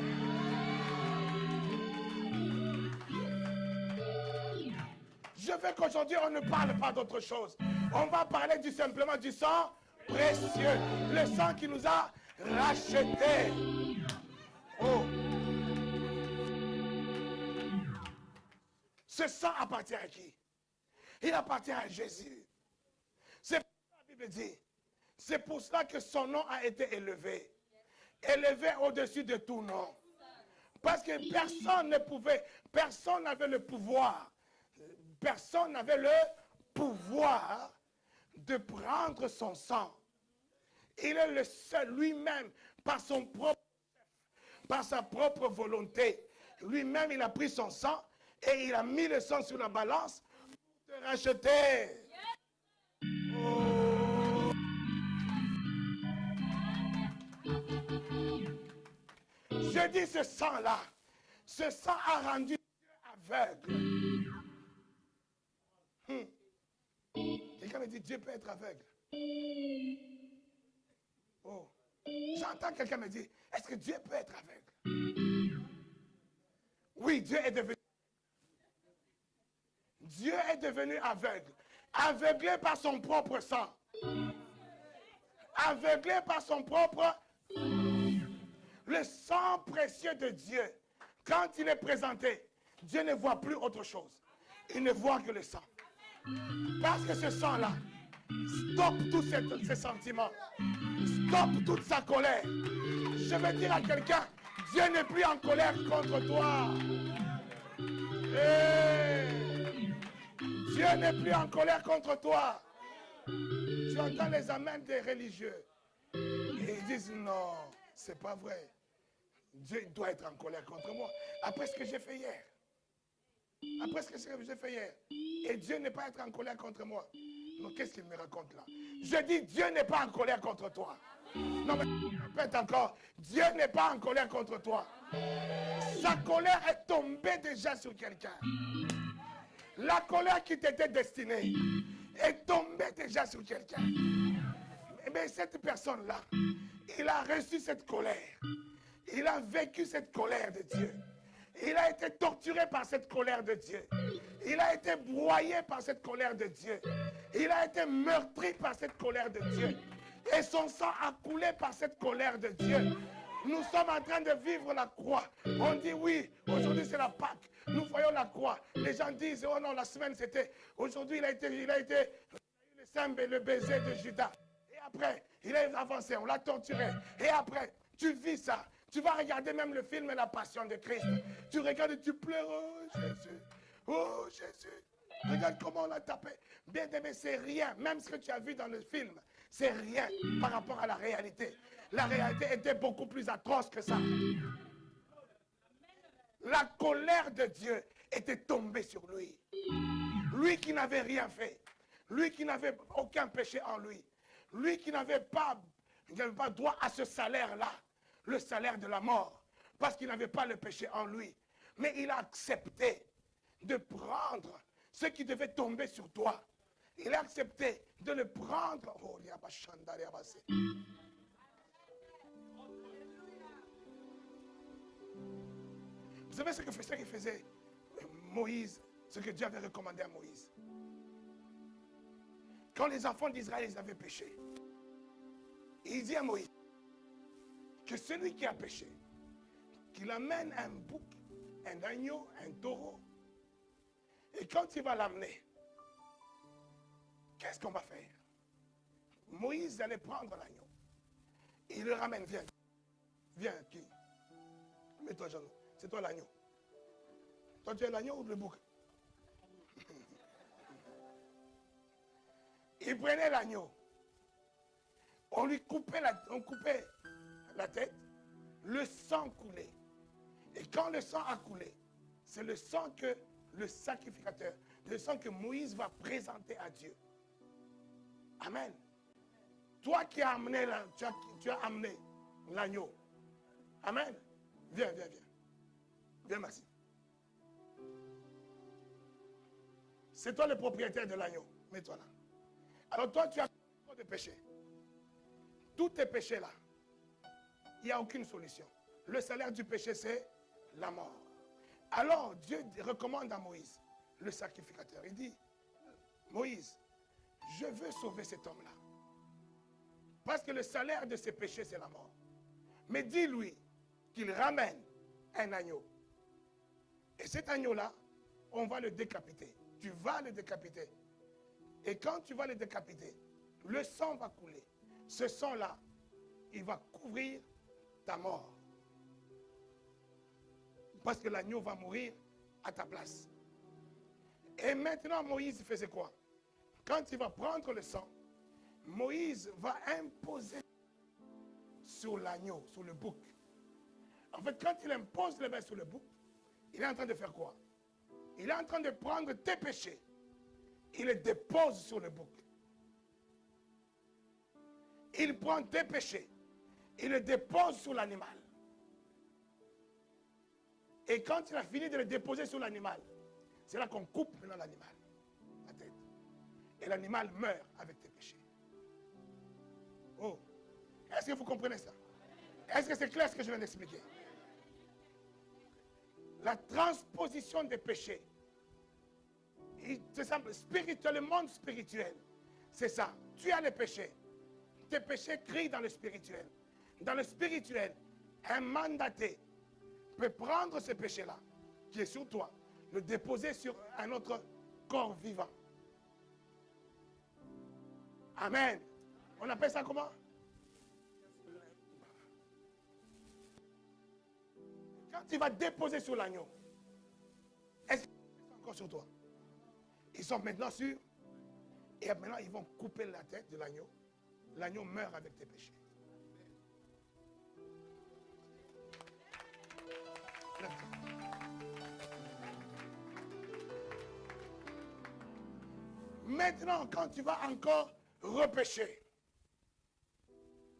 Je veux qu'aujourd'hui, on ne parle pas d'autre chose. On va parler simplement du sang précieux. Le sang qui nous a rachetés. Oh. Ce sang appartient à qui? Il appartient à Jésus. C'est pour ça que la Bible dit. C'est pour cela que son nom a été élevé. Élevé au-dessus de tout nom. Parce que personne n'avait le pouvoir. Personne n'avait le pouvoir de prendre son sang. Il est le seul, lui-même, par sa propre volonté. Lui-même, il a pris son sang et il a mis le sang sur la balance pour te racheter. Oh. Je dis ce sang-là. Ce sang a rendu Dieu aveugle. Quelqu'un me dit, Dieu peut être aveugle. Oh. J'entends quelqu'un me dire, est-ce que Dieu peut être aveugle? Oui, Dieu est devenu. Dieu est devenu aveugle. Aveuglé par son propre sang. aveuglé par son propre. Le sang précieux de Dieu, quand il est présenté, Dieu ne voit plus autre chose. Il ne voit que le sang. Parce que ce sang-là stoppe tous ces sentiments, stoppe toute sa colère. Je veux dire à quelqu'un, Dieu n'est plus en colère contre toi. Dieu n'est plus en colère contre toi. Tu entends les amens des religieux. Et ils disent non, c'est pas vrai. Dieu doit être en colère contre moi. Après ce que j'ai fait hier. Après ce que j'ai fait hier. Et Dieu n'est pas être en colère contre moi. Donc qu'est-ce qu'il me raconte là? Je dis Dieu n'est pas en colère contre toi. Non mais je répète encore. Dieu n'est pas en colère contre toi. Sa colère est tombée déjà sur quelqu'un. La colère qui t'était destinée est tombée déjà sur quelqu'un. Mais cette personne-là, il a reçu cette colère. Il a vécu cette colère de Dieu. Il a été torturé par cette colère de Dieu. Il a été broyé par cette colère de Dieu. Il a été meurtri par cette colère de Dieu. Et son sang a coulé par cette colère de Dieu. Nous sommes en train de vivre la croix. On dit oui, aujourd'hui c'est la Pâque. Nous voyons la croix. Les gens disent, oh non, la semaine c'était... Aujourd'hui il a eu le sang et le baiser de Judas. Et après, il est avancé, on l'a torturé. Et après, tu vis ça. Tu vas regarder même le film La Passion de Christ. Tu regardes et tu pleures. Oh Jésus. Oh Jésus. Regarde comment on l'a tapé. Bien aimé, c'est rien. Même ce que tu as vu dans le film, c'est rien par rapport à la réalité. La réalité était beaucoup plus atroce que ça. La colère de Dieu était tombée sur lui. Lui qui n'avait rien fait. Lui qui n'avait aucun péché en lui. Lui qui n'avait pas droit à ce salaire-là. Le salaire de la mort, parce qu'il n'avait pas le péché en lui. Mais il a accepté de prendre ce qui devait tomber sur toi. Il a accepté de le prendre. Oh, vous savez ce que faisait Moïse, ce que Dieu avait recommandé à Moïse? Quand les enfants d'Israël ils avaient péché, il dit à Moïse, que celui qui a péché, qu'il amène un bouc, un agneau, un taureau. Et quand il va l'amener, qu'est-ce qu'on va faire? Moïse allait prendre l'agneau. Il le ramène, viens. Viens, qui? Mets-toi, Jean. C'est toi l'agneau. Toi, tu es l'agneau ou le bouc? Il prenait l'agneau. On lui coupait la tête, le sang coulait. Et quand le sang a coulé, c'est le sang que le sacrificateur, le sang que Moïse va présenter à Dieu. Amen. Toi qui as amené, tu as amené l'agneau. Amen. Viens. Viens, merci. C'est toi le propriétaire de l'agneau. Mets-toi là. Alors toi, tu as trop de péchés. Tous tes péchés là. Il n'y a aucune solution. Le salaire du péché, c'est la mort. Alors, Dieu recommande à Moïse, le sacrificateur. Il dit, Moïse, je veux sauver cet homme-là. Parce que le salaire de ses péchés, c'est la mort. Mais dis-lui qu'il ramène un agneau. Et cet agneau-là, on va le décapiter. Tu vas le décapiter. Et quand tu vas le décapiter, le sang va couler. Ce sang-là, il va couvrir ta mort. Parce que l'agneau va mourir à ta place. Et maintenant, Moïse faisait quoi? Quand il va prendre le sang, Moïse va imposer sur l'agneau, sur le bouc. En fait, quand il impose les mains sur le bouc, il est en train de faire quoi? Il est en train de prendre tes péchés. Il les dépose sur le bouc. Il prend tes péchés. Il les dépose sur l'animal. Et quand il a fini de les déposer sur l'animal, c'est là qu'on coupe maintenant l'animal, la tête. Et l'animal meurt avec tes péchés. Oh, est-ce que vous comprenez ça? Est-ce que c'est clair ce que je viens d'expliquer? La transposition des péchés, c'est ça, le monde spirituel, c'est ça. Tu as les péchés, tes péchés crient dans le spirituel. Dans le spirituel, un mandaté peut prendre ce péché-là, qui est sur toi, le déposer sur un autre corps vivant. Amen. On appelle ça comment? Quand tu vas déposer sur l'agneau, est-ce qu'ils sont encore sur toi? Ils sont maintenant sur... Et maintenant, ils vont couper la tête de l'agneau. L'agneau meurt avec tes péchés. Maintenant, quand tu vas encore repêcher,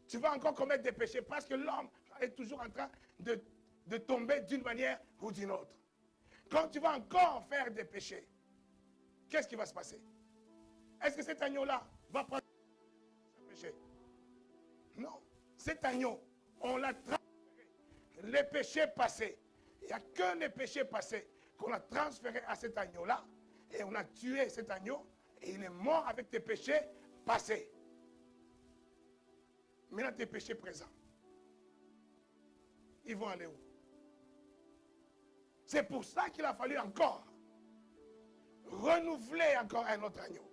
tu vas encore commettre des péchés parce que l'homme est toujours en train de tomber d'une manière ou d'une autre. Quand tu vas encore faire des péchés, qu'est-ce qui va se passer? Est-ce que cet agneau-là va prendre ce péché? Non. Cet agneau, on l'a transféré. Les péchés passés. Il n'y a que les péchés passés qu'on a transférés à cet agneau-là. Et on a tué cet agneau. Et il est mort avec tes péchés passés. Maintenant, tes péchés présents, ils vont aller où? C'est pour ça qu'il a fallu encore renouveler encore un autre agneau.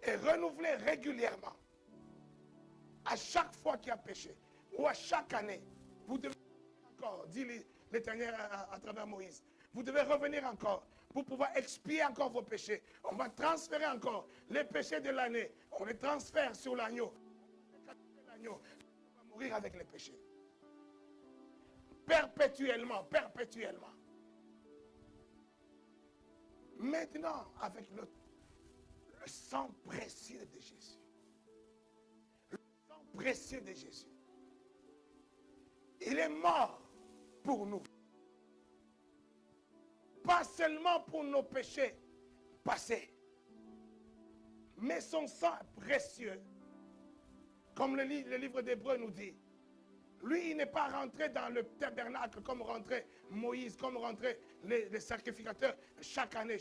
Et renouveler régulièrement. À chaque fois qu'il y a péché, ou à chaque année, vous devez encore, dit l'Éternel à travers Moïse, vous devez revenir encore pour pouvoir expier encore vos péchés. On va transférer encore les péchés de l'année. On les transfère sur l'agneau. L'agneau va mourir avec les péchés. Perpétuellement, perpétuellement. Maintenant, avec le sang précieux de Jésus. Le sang précieux de Jésus. Il est mort pour nous. Pas seulement pour nos péchés passés, mais son sang précieux, comme le livre d'Hébreux nous dit. Lui, il n'est pas rentré dans le tabernacle comme rentrait Moïse, comme rentraient les sacrificateurs chaque année,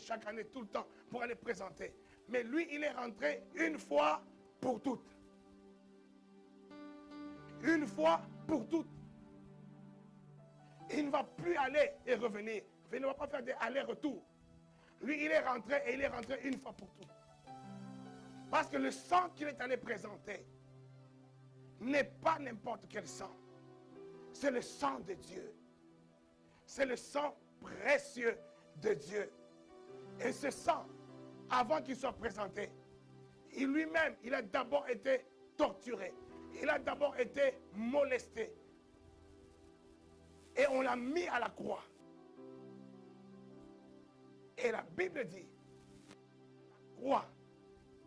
tout le temps, pour aller présenter. Mais lui, il est rentré une fois pour toutes. Une fois pour toutes. Il ne va plus aller et revenir. Il ne va pas faire des allers-retours. Lui, il est rentré et il est rentré une fois pour toutes. Parce que le sang qu'il est allé présenter n'est pas n'importe quel sang. C'est le sang de Dieu. C'est le sang précieux de Dieu. Et ce sang, avant qu'il soit présenté, il lui-même, il a d'abord été torturé. Il a d'abord été molesté. Et on l'a mis à la croix. Et la Bible dit, la croix,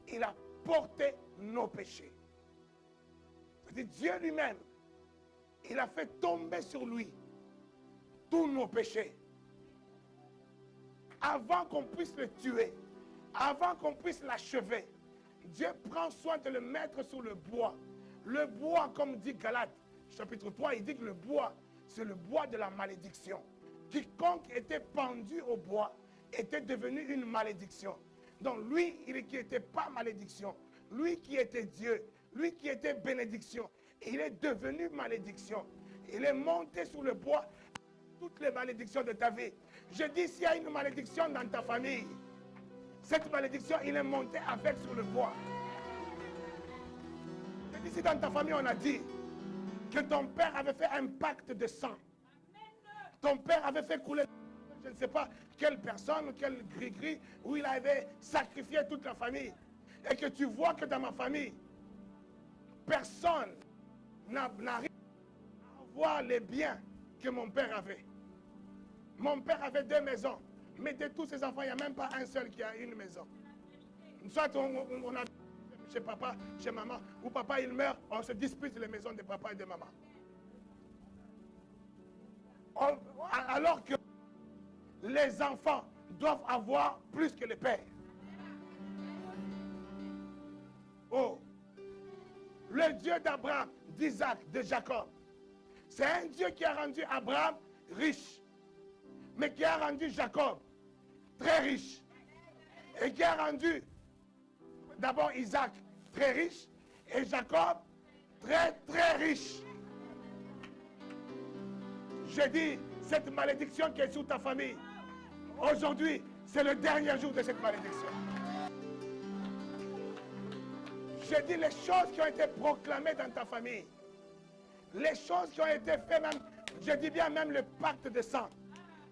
il a porté nos péchés. C'est-à-dire Dieu lui-même, il a fait tomber sur lui tous nos péchés. Avant qu'on puisse le tuer, avant qu'on puisse l'achever, Dieu prend soin de le mettre sur le bois. Le bois, comme dit Galates, chapitre 3, il dit que le bois, c'est le bois de la malédiction. Quiconque était pendu au bois était devenu une malédiction. Donc lui, il qui n'était pas malédiction, lui qui était Dieu, lui qui était bénédiction, il est devenu malédiction. Il est monté sur le bois, toutes les malédictions de ta vie. Je dis, s'il y a une malédiction dans ta famille, cette malédiction, il est monté avec sur le bois. Je dis, si dans ta famille, on a dit que ton père avait fait un pacte de sang. Ton père avait fait couler, je ne sais pas quelle personne, quel gris-gris, où il avait sacrifié toute la famille. Et que tu vois que dans ma famille, personne n'arrive à avoir les biens que mon père avait. Mon père avait 2 maisons, mais de tous ses enfants, il n'y a même pas un seul qui a une maison. Soit on a chez papa, chez maman, ou papa il meurt, on se dispute les maisons de papa et de maman. Alors que les enfants doivent avoir plus que le père. Oh, le Dieu d'Abraham, d'Isaac, de Jacob, c'est un Dieu qui a rendu Abraham riche, mais qui a rendu Jacob très riche, et qui a rendu d'abord Isaac très riche, Et Jacob, très très riche. Je dis, cette malédiction qui est sur ta famille, aujourd'hui, c'est le dernier jour de cette malédiction. Je dis les choses qui ont été proclamées dans ta famille, les choses qui ont été faites, même, je dis bien même le pacte de sang,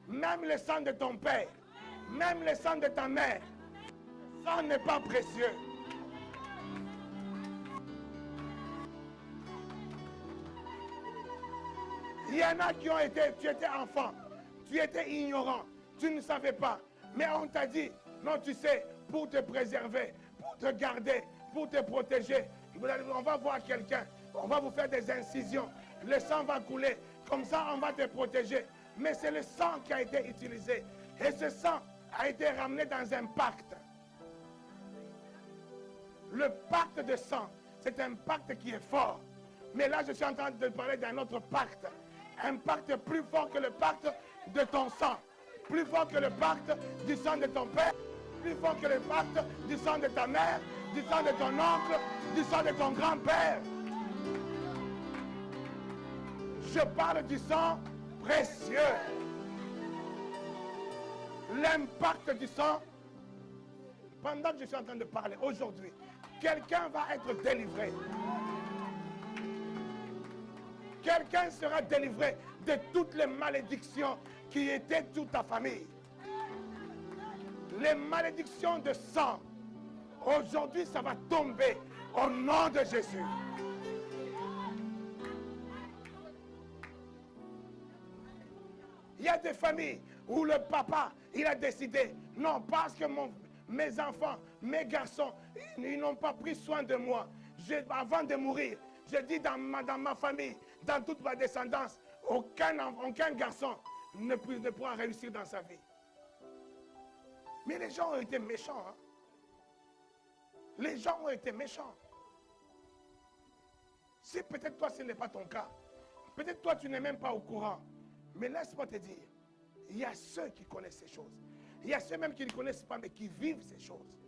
même le sang de ton père, même le sang de ta mère, le sang n'est pas précieux. Il y en a qui ont été, tu étais enfant, tu étais ignorant, tu ne savais pas. Mais on t'a dit, non tu sais, pour te préserver, pour te garder, pour te protéger, on va voir quelqu'un, on va vous faire des incisions, le sang va couler, comme ça on va te protéger. Mais c'est le sang qui a été utilisé. Et ce sang a été ramené dans un pacte. Le pacte de sang, c'est un pacte qui est fort. Mais là je suis en train de parler d'un autre pacte. Un pacte plus fort que le pacte de ton sang, plus fort que le pacte du sang de ton père, plus fort que le pacte du sang de ta mère, du sang de ton oncle, du sang de ton grand-père. Je parle du sang précieux. L'impact du sang, pendant que je suis en train de parler aujourd'hui, quelqu'un va être délivré. Quelqu'un sera délivré de toutes les malédictions qui étaient toute ta famille. Les malédictions de sang, aujourd'hui ça va tomber au nom de Jésus. Il y a des familles où le papa, il a décidé, non, parce que mes enfants, mes garçons, ils n'ont pas pris soin de moi. Avant de mourir, je dis dans ma famille, dans toute ma descendance, aucun garçon ne pourra réussir dans sa vie. Mais les gens ont été méchants. Hein? Les gens ont été méchants. Si peut-être toi, ce n'est pas ton cas, peut-être toi, tu n'es même pas au courant. Mais laisse-moi te dire, il y a ceux qui connaissent ces choses. Il y a ceux même qui ne connaissent pas, mais qui vivent ces choses.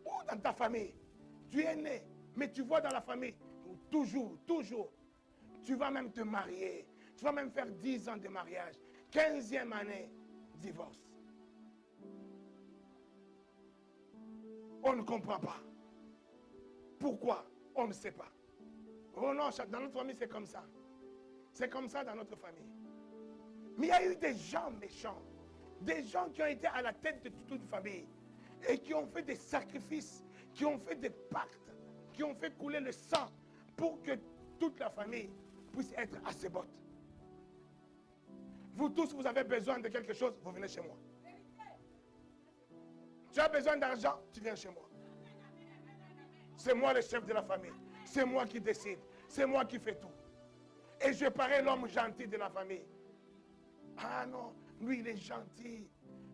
Ou dans ta famille, tu es né, mais tu vois dans la famille, toujours, tu vas même te marier. Tu vas même faire 10 ans de mariage. 15e année, divorce. On ne comprend pas. Pourquoi? On ne sait pas. Oh non, dans notre famille, c'est comme ça. C'est comme ça dans notre famille. Mais il y a eu des gens méchants. Des gens qui ont été à la tête de toute une famille. Et qui ont fait des sacrifices. Qui ont fait des pactes. Qui ont fait couler le sang. Pour que toute la famille puisse être à ses bottes. Vous tous, vous avez besoin de quelque chose, vous venez chez moi. Tu as besoin d'argent, tu viens chez moi. C'est moi le chef de la famille. C'est moi qui décide. C'est moi qui fais tout. Et je parais l'homme gentil de la famille. Ah non, lui il est gentil.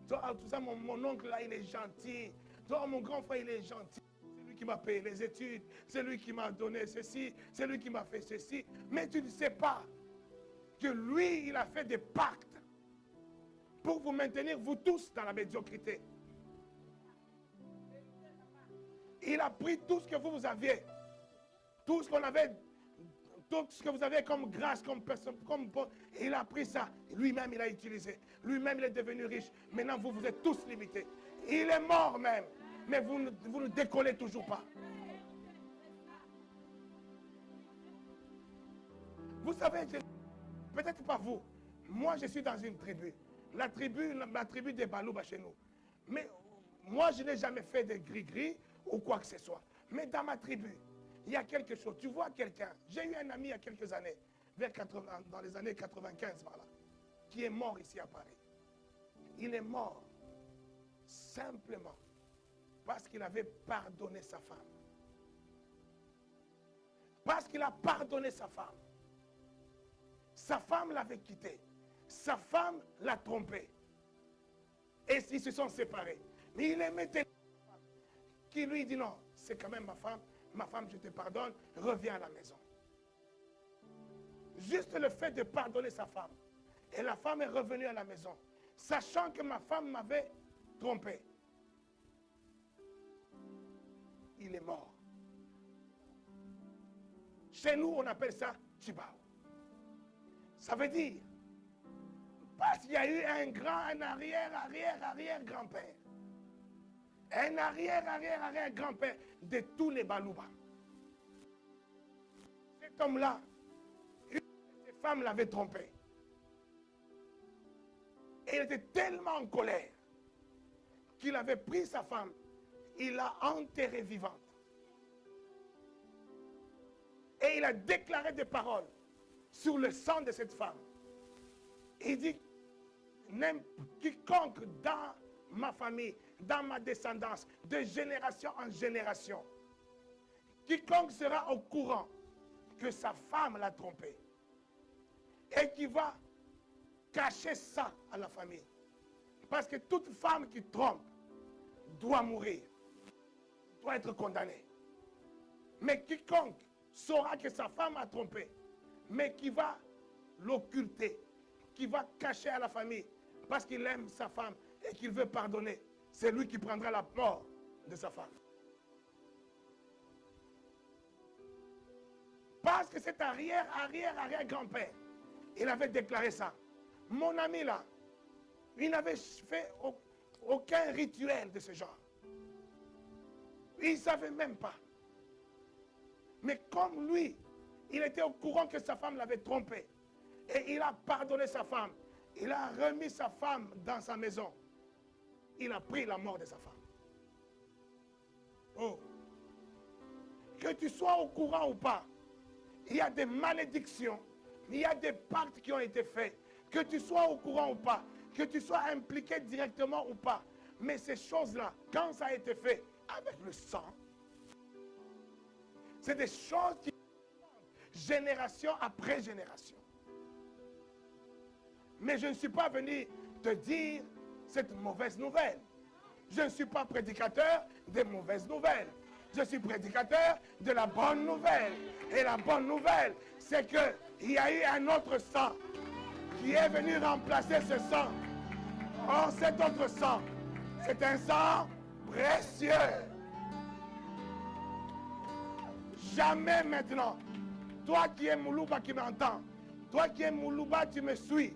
Toi, tout ça, mon oncle là, il est gentil. Toi, mon grand frère, il est gentil. C'est lui qui m'a payé les études. C'est lui qui m'a donné ceci. C'est lui qui m'a fait ceci. Mais tu ne sais pas que lui, il a fait des pactes pour vous maintenir, vous tous, dans la médiocrité. Il a pris tout ce que vous aviez. Tout ce qu'on avait, tout ce que vous avez comme grâce, comme personne, comme bon, il a pris ça. Lui-même, il a utilisé. Lui-même, il est devenu riche. Maintenant, vous êtes tous limités. Il est mort même. Mais vous ne décollez toujours pas. Vous savez, peut-être pas vous. Moi, je suis dans une tribu. La tribu des Balouba chez nous. Mais moi, je n'ai jamais fait de gris-gris ou quoi que ce soit. Mais dans ma tribu, il y a quelque chose. Tu vois quelqu'un. J'ai eu un ami il y a quelques années, dans les années 95 par là, qui est mort ici à Paris. Il est mort simplement parce qu'il avait pardonné sa femme. Parce qu'il a pardonné sa femme. Sa femme l'avait quitté. Sa femme l'a trompé. Et ils se sont séparés. Mais il aimait tellement sa femme qui lui dit non, c'est quand même ma femme, je te pardonne, reviens à la maison. Juste le fait de pardonner sa femme. Et la femme est revenue à la maison, sachant que ma femme m'avait trompé. il est mort. Chez nous, on appelle ça Chibao. Ça veut dire, parce qu'il y a eu un arrière-grand-père. Un arrière-grand-père de tous les Balouba. Cet homme-là, une de ses femmes l'avait trompé. Et il était tellement en colère qu'il avait pris sa femme, il l'a enterrée vivante. Et il a déclaré des paroles sur le sang de cette femme. Il dit, quiconque dans ma famille, dans ma descendance, de génération en génération, quiconque sera au courant que sa femme l'a trompé et qui va cacher ça à la famille. Parce que toute femme qui trompe doit mourir, doit être condamnée. Mais quiconque saura que sa femme a trompé, mais qui va l'occulter, qui va cacher à la famille, parce qu'il aime sa femme et qu'il veut pardonner, c'est lui qui prendra la mort de sa femme. Parce que cet arrière-grand-père, il avait déclaré ça. Mon ami là, il n'avait fait aucun rituel de ce genre. Il ne savait même pas. Mais comme lui, il était au courant que sa femme l'avait trompé. Et il a pardonné sa femme. Il a remis sa femme dans sa maison. Il a pris la mort de sa femme. Oh. Que tu sois au courant ou pas, il y a des malédictions, il y a des pactes qui ont été faits. Que tu sois au courant ou pas, que tu sois impliqué directement ou pas. Mais ces choses-là, quand ça a été fait avec le sang, c'est des choses qui génération après génération. Mais je ne suis pas venu te dire cette mauvaise nouvelle. Je ne suis pas prédicateur des mauvaises nouvelles. Je suis prédicateur de la bonne nouvelle. Et la bonne nouvelle, c'est qu'il y a eu un autre sang qui est venu remplacer ce sang. Or, cet autre sang, c'est un sang précieux. Jamais maintenant, toi qui es Moulouba qui m'entends, toi qui es Moulouba, tu me suis,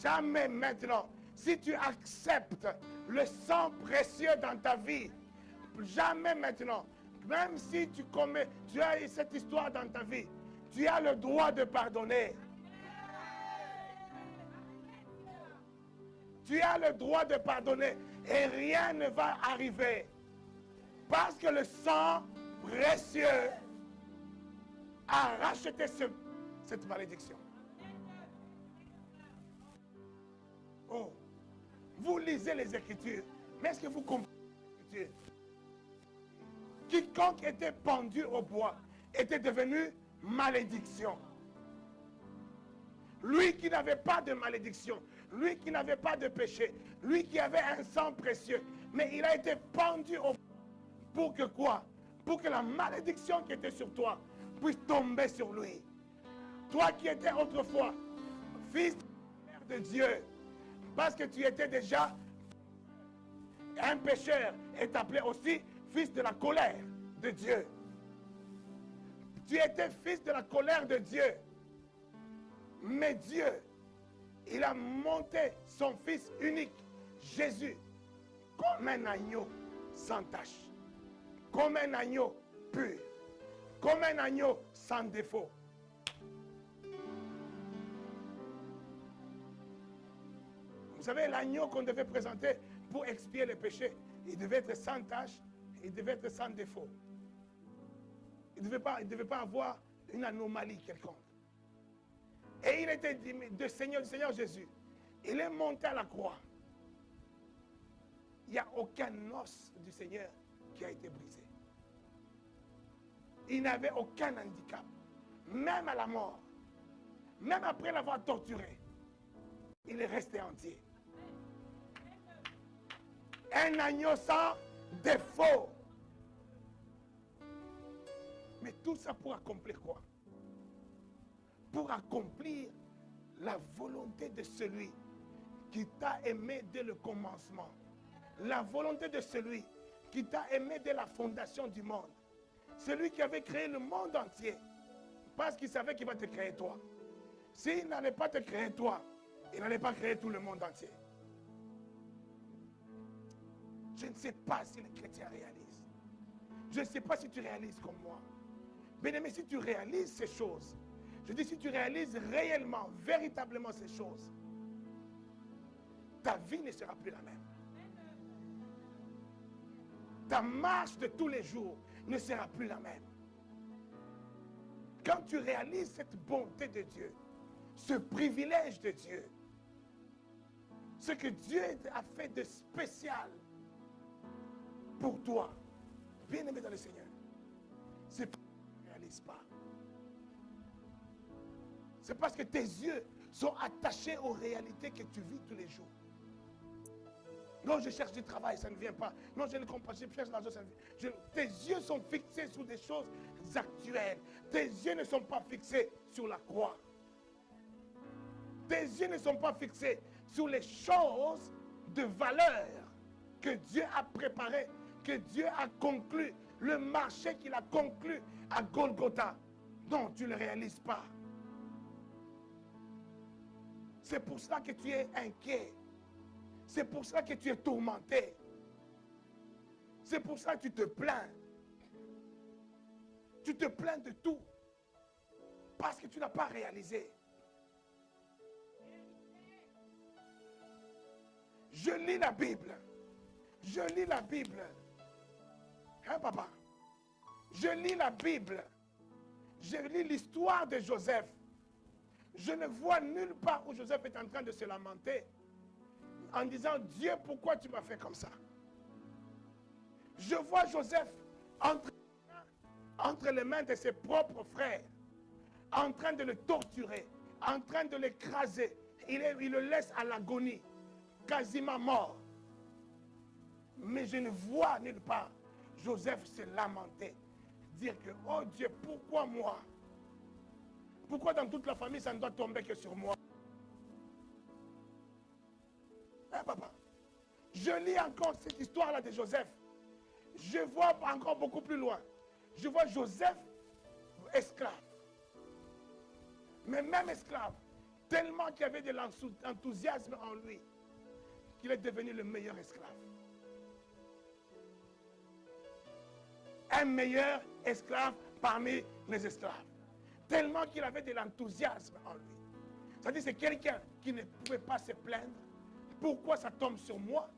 jamais maintenant, si tu acceptes le sang précieux dans ta vie, jamais maintenant, même si tu as eu cette histoire dans ta vie, tu as le droit de pardonner. Tu as le droit de pardonner et rien ne va arriver. Parce que le sang précieux a racheté cette malédiction. Oh, vous lisez les Écritures, mais est-ce que vous comprenez les Écritures? Quiconque était pendu au bois était devenu malédiction. Lui qui n'avait pas de malédiction, lui qui n'avait pas de péché, lui qui avait un sang précieux, mais il a été pendu au bois. Pour que quoi? Pour que la malédiction qui était sur toi puisse tomber sur lui. Toi qui étais autrefois fils de Dieu, parce que tu étais déjà un pécheur, est appelé aussi fils de la colère de Dieu. Tu étais fils de la colère de Dieu. Mais Dieu, il a monté son fils unique, Jésus, comme un agneau sans tache, comme un agneau pur, comme un agneau sans défaut. Vous savez, l'agneau qu'on devait présenter pour expier les péchés, il devait être sans tache, il devait être sans défaut. Il ne devait pas avoir une anomalie quelconque. Et il était dit, du Seigneur Jésus, il est monté à la croix. Il n'y a aucun os du Seigneur qui a été brisé. Il n'avait aucun handicap, même à la mort, même après l'avoir torturé, il est resté entier. Un agneau sans défaut. Mais tout ça pour accomplir quoi? Pour accomplir la volonté de celui qui t'a aimé dès le commencement. La volonté de celui qui t'a aimé dès la fondation du monde. Celui qui avait créé le monde entier. Parce qu'il savait qu'il va te créer toi. S'il n'allait pas te créer toi, il n'allait pas créer tout le monde entier. Je ne sais pas si les chrétiens réalisent. Je ne sais pas si tu réalises comme moi. Bien-aimé, si tu réalises ces choses, je dis si tu réalises réellement, véritablement ces choses, ta vie ne sera plus la même. Ta marche de tous les jours ne sera plus la même. Quand tu réalises cette bonté de Dieu, ce privilège de Dieu, ce que Dieu a fait de spécial pour toi, bien-aimé dans le Seigneur, c'est parce que tu ne réalises pas. C'est parce que tes yeux sont attachés aux réalités que tu vis tous les jours. Non, je cherche du travail, ça ne vient pas. Non, je ne comprends pas, je cherche l'argent, ça ne vient pas. Tes yeux sont fixés sur des choses actuelles. Tes yeux ne sont pas fixés sur la croix. Tes yeux ne sont pas fixés sur les choses de valeur que Dieu a préparées, que Dieu a conclu, le marché qu'il a conclu à Golgotha. Non, tu ne le réalises pas. C'est pour cela que tu es inquiet. C'est pour ça que tu es tourmenté. C'est pour ça que tu te plains. Tu te plains de tout. Parce que tu n'as pas réalisé. Je lis la Bible. Je lis la Bible. Hein, papa? Je lis la Bible. Je lis l'histoire de Joseph. Je ne vois nulle part où Joseph est en train de se lamenter en disant, Dieu, pourquoi tu m'as fait comme ça? Je vois Joseph entre les mains de ses propres frères, en train de le torturer, en train de l'écraser. Il le laisse à l'agonie, quasiment mort. Mais je ne vois nulle part Joseph se lamenter, dire que, oh Dieu, pourquoi moi? Pourquoi dans toute la famille ça ne doit tomber que sur moi? Hein, papa? Je lis encore cette histoire-là de Joseph. Je vois encore beaucoup plus loin. Je vois Joseph esclave. Mais même esclave, tellement qu'il y avait de l'enthousiasme en lui, qu'il est devenu le meilleur esclave. Un meilleur esclave parmi les esclaves. Tellement qu'il avait de l'enthousiasme en lui. C'est-à-dire c'est quelqu'un qui ne pouvait pas se plaindre. Pourquoi ça tombe sur moi?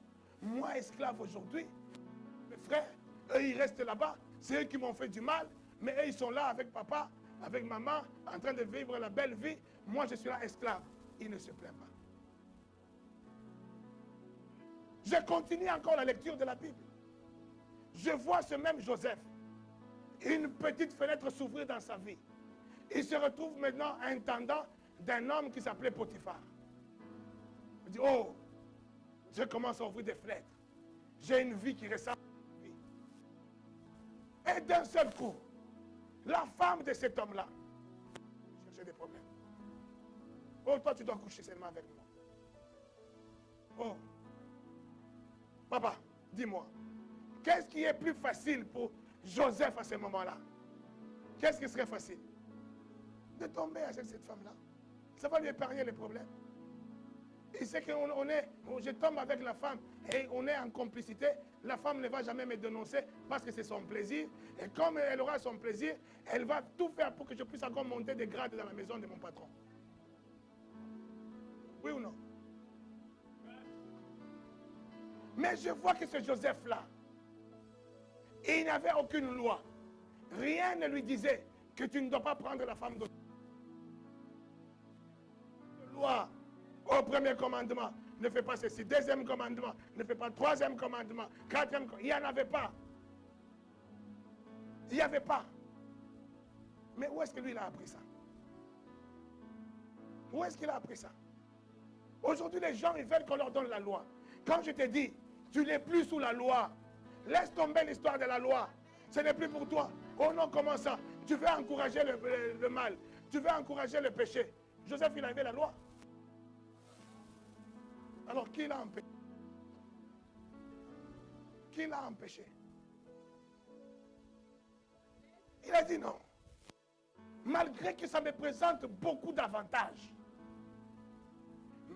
Moi, esclave aujourd'hui. Mes frères, eux, ils restent là-bas. C'est eux qui m'ont fait du mal. Mais eux, ils sont là avec papa, avec maman, en train de vivre la belle vie. Moi, je suis là, esclave. Il ne se plaint pas. Je continue encore la lecture de la Bible. Je vois ce même Joseph. Une petite fenêtre s'ouvrir dans sa vie. Il se retrouve maintenant intendant d'un homme qui s'appelait Potiphar. Il dit, oh, je commence à ouvrir des fenêtres. J'ai une vie qui ressemble à une vie. Et d'un seul coup, la femme de cet homme-là cherchait des problèmes. Oh, toi, tu dois coucher seulement avec moi. Oh, papa, dis-moi, qu'est-ce qui est plus facile pour Joseph à ce moment-là? Qu'est-ce qui serait facile? De tomber avec cette femme-là. Ça va lui épargner les problèmes. Il sait que je tombe avec la femme et on est en complicité. La femme ne va jamais me dénoncer parce que c'est son plaisir. Et comme elle aura son plaisir, elle va tout faire pour que je puisse encore monter des grades dans la maison de mon patron. Oui ou non? Mais je vois que ce Joseph-là, il n'avait aucune loi. Rien ne lui disait que tu ne dois pas prendre la femme d'autrui. Loi au premier commandement, ne fais pas ceci. Deuxième commandement, ne fais pas. Troisième commandement, quatrième commandement. Il n'y en avait pas. Il n'y avait pas. Mais où est-ce que lui il a appris ça? Où est-ce qu'il a appris ça? Aujourd'hui, les gens, ils veulent qu'on leur donne la loi. Quand je te dis, tu n'es plus sous la loi, laisse tomber l'histoire de la loi. Ce n'est plus pour toi. Oh non, comment ça? Tu veux encourager le mal. Tu veux encourager le péché. Joseph, il avait la loi. Alors, qui l'a empêché? qui l'a empêché? Il a dit non. Malgré que ça me présente beaucoup d'avantages.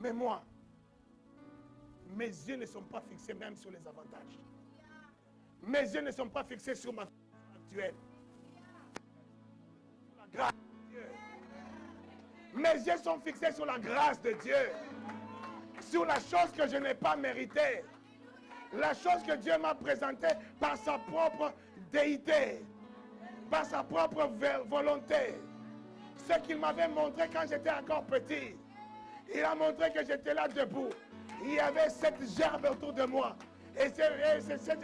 Mais moi, mes yeux ne sont pas fixés même sur les avantages. Mes yeux ne sont pas fixés sur ma situation actuelle. Sur la grâce de Dieu. Mes yeux sont fixés sur la grâce de Dieu. Sur la chose que je n'ai pas méritée. La chose que Dieu m'a présentée par sa propre déité. Par sa propre volonté. Ce qu'il m'avait montré quand j'étais encore petit. Il a montré que j'étais là debout. Il y avait cette gerbe autour de moi. Et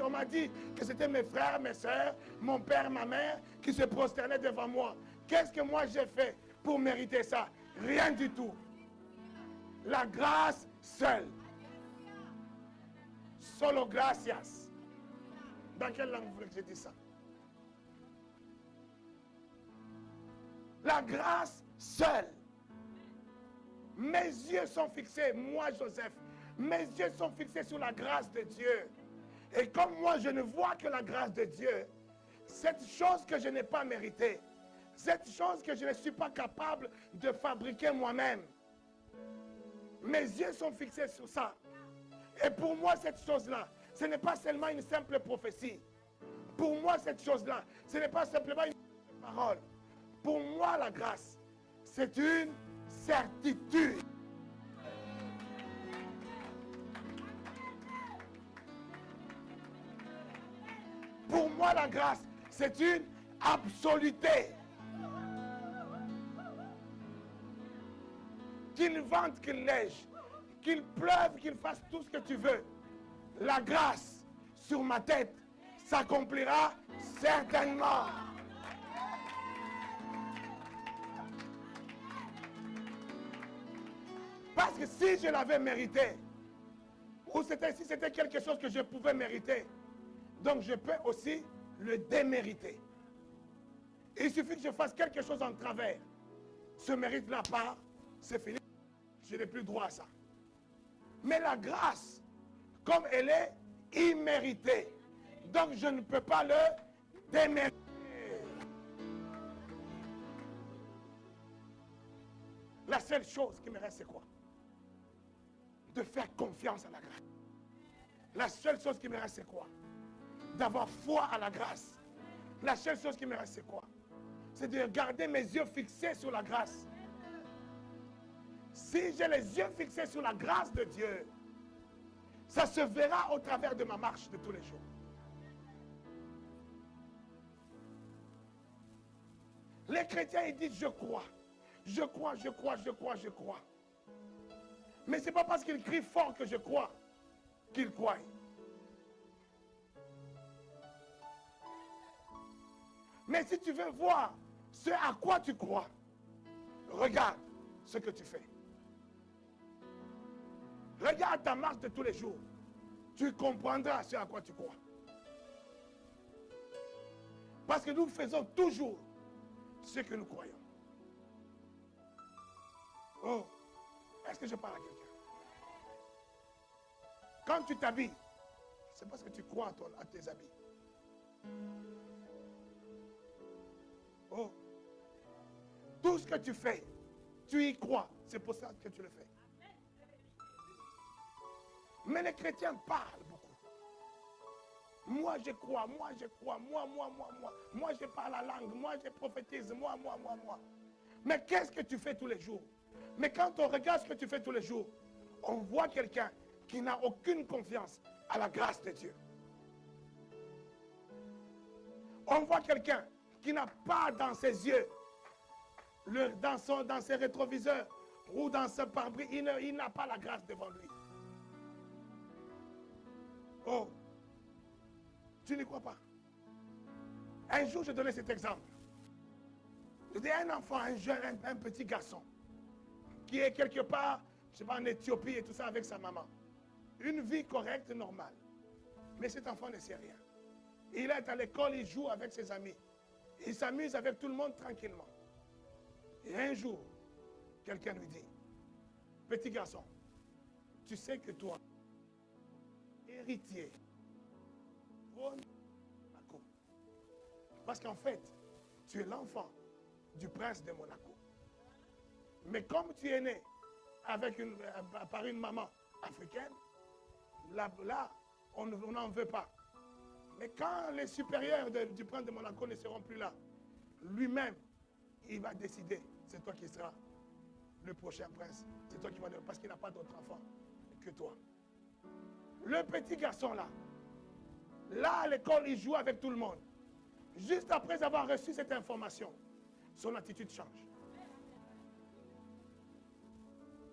on m'a dit que c'était mes frères, mes soeurs, mon père, ma mère qui se prosternaient devant moi. Qu'est-ce que moi j'ai fait pour mériter ça? Rien du tout. La grâce seule. Solo gracias. Dans quelle langue vous voulez que je dise ça? La grâce seule. Mes yeux sont fixés, moi Joseph, mes yeux sont fixés sur la grâce de Dieu. Et comme moi je ne vois que la grâce de Dieu, cette chose que je n'ai pas méritée, cette chose que je ne suis pas capable de fabriquer moi-même, mes yeux sont fixés sur ça. Et pour moi cette chose-là, ce n'est pas seulement une simple prophétie. Pour moi cette chose-là, ce n'est pas simplement une parole. Pour moi la grâce, c'est une certitude. Pour moi, la grâce, c'est une absoluté. Qu'il vente, qu'il neige, qu'il pleuve, qu'il fasse tout ce que tu veux. La grâce sur ma tête s'accomplira certainement. Parce que si je l'avais mérité, ou si c'était quelque chose que je pouvais mériter, donc je peux aussi le démériter. Il suffit que je fasse quelque chose en travers. Ce mérite-là part, c'est fini. Je n'ai plus droit à ça. Mais la grâce, comme elle est imméritée, donc je ne peux pas le démériter. La seule chose qui me reste, c'est quoi? De faire confiance à la grâce. La seule chose qui me reste, c'est quoi? D'avoir foi à la grâce. La seule chose qui me reste, c'est quoi? C'est de garder mes yeux fixés sur la grâce. Si j'ai les yeux fixés sur la grâce de Dieu, ça se verra au travers de ma marche de tous les jours. Les chrétiens, ils disent je crois. Je crois, je crois, je crois, je crois. Mais ce n'est pas parce qu'ils crient fort que je crois qu'ils croient. Mais si tu veux voir ce à quoi tu crois, regarde ce que tu fais. Regarde ta marche de tous les jours. Tu comprendras ce à quoi tu crois. Parce que nous faisons toujours ce que nous croyons. Oh, est-ce que je parle à quelqu'un? Quand tu t'habilles, c'est parce que tu crois à tes habits. Oh, tout ce que tu fais, tu y crois. C'est pour ça que tu le fais. Mais les chrétiens parlent beaucoup. Moi je crois, moi je crois, moi. Moi je parle la langue, moi je prophétise, moi. Mais qu'est-ce que tu fais tous les jours? Mais quand on regarde ce que tu fais tous les jours, on voit quelqu'un qui n'a aucune confiance à la grâce de Dieu. On voit quelqu'un qui n'a pas dans ses yeux, dans ses rétroviseurs ou dans ce pare-brise, il n'a pas la grâce devant lui. Oh, tu n'y crois pas? Un jour, je donnais cet exemple. Je dis un enfant, un jeune, un petit garçon, qui est quelque part, je ne sais pas, en Éthiopie et tout ça avec sa maman. Une vie correcte, normale. Mais cet enfant ne sait rien. Il est à l'école, il joue avec ses amis. Il s'amuse avec tout le monde tranquillement. Et un jour, quelqu'un lui dit, petit garçon, tu sais que toi, héritier trône. Parce qu'en fait, tu es l'enfant du prince de Monaco. Mais comme tu es né par une maman africaine, là on n'en veut pas. Mais quand les supérieurs du prince de Monaco ne seront plus là, lui-même, il va décider, c'est toi qui seras le prochain prince. C'est toi qui vas devenir, parce qu'il n'a pas d'autre enfant que toi. Le petit garçon là à l'école, il joue avec tout le monde. Juste après avoir reçu cette information, son attitude change.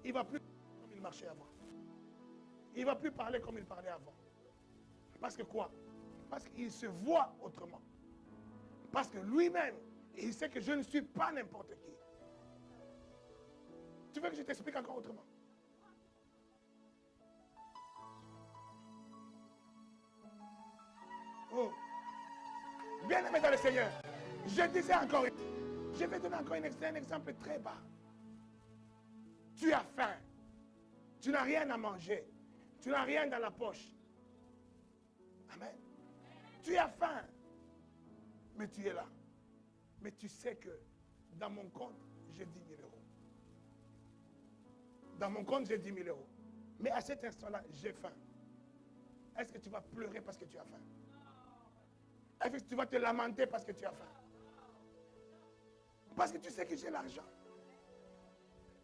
Il ne va plus comme il marchait avant. Il ne va plus parler comme il parlait avant. Parce que quoi? Parce qu'il se voit autrement. Parce que lui-même, il sait que je ne suis pas n'importe qui. Tu veux que je t'explique encore autrement? Oh. Bien-aimé dans le Seigneur, je disais encore, je vais donner encore un exemple très bas. Tu as faim. Tu n'as rien à manger. Tu n'as rien dans la poche. Amen. Tu as faim. Mais tu es là. Mais tu sais que dans mon compte, j'ai 10 000 euros. Dans mon compte, j'ai 10 000 euros. Mais à cet instant-là, j'ai faim. Est-ce que tu vas pleurer parce que tu as faim? Est-ce que tu vas te lamenter parce que tu as faim? Parce que tu sais que j'ai l'argent.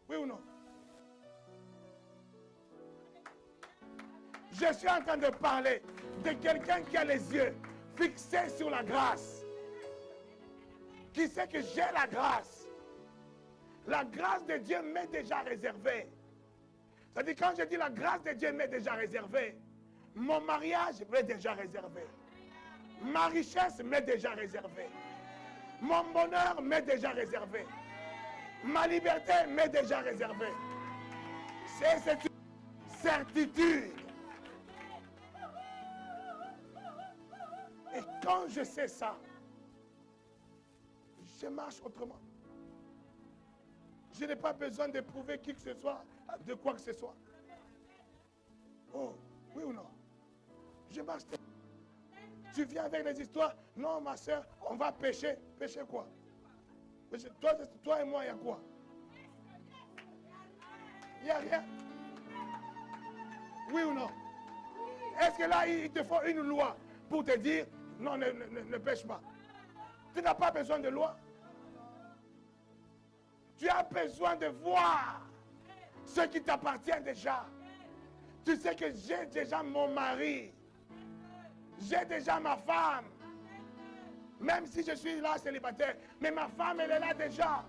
Oui ou non? Je suis en train de parler de quelqu'un qui a les yeux fixés sur la grâce. Qui sait que j'ai la grâce. La grâce de Dieu m'est déjà réservée. C'est-à-dire quand je dis la grâce de Dieu m'est déjà réservée, mon mariage m'est déjà réservé. Ma richesse m'est déjà réservée. Mon bonheur m'est déjà réservé. Ma liberté m'est déjà réservée. C'est une certitude. Et quand je sais ça, je marche autrement. Je n'ai pas besoin de prouver qui que ce soit, de quoi que ce soit. Oh, oui ou non? Je marche. Tu viens avec des histoires. Non, ma soeur, on va pêcher. Pêcher quoi? Pêcher. Toi et moi, il y a quoi? Il n'y a rien. Oui ou non? Est-ce que là, il te faut une loi pour te dire, non, ne pêche pas? Tu n'as pas besoin de loi. Tu as besoin de voir ce qui t'appartient déjà. Tu sais que j'ai déjà mon mari. J'ai déjà ma femme. Même si je suis là célibataire. Mais ma femme, elle est là déjà.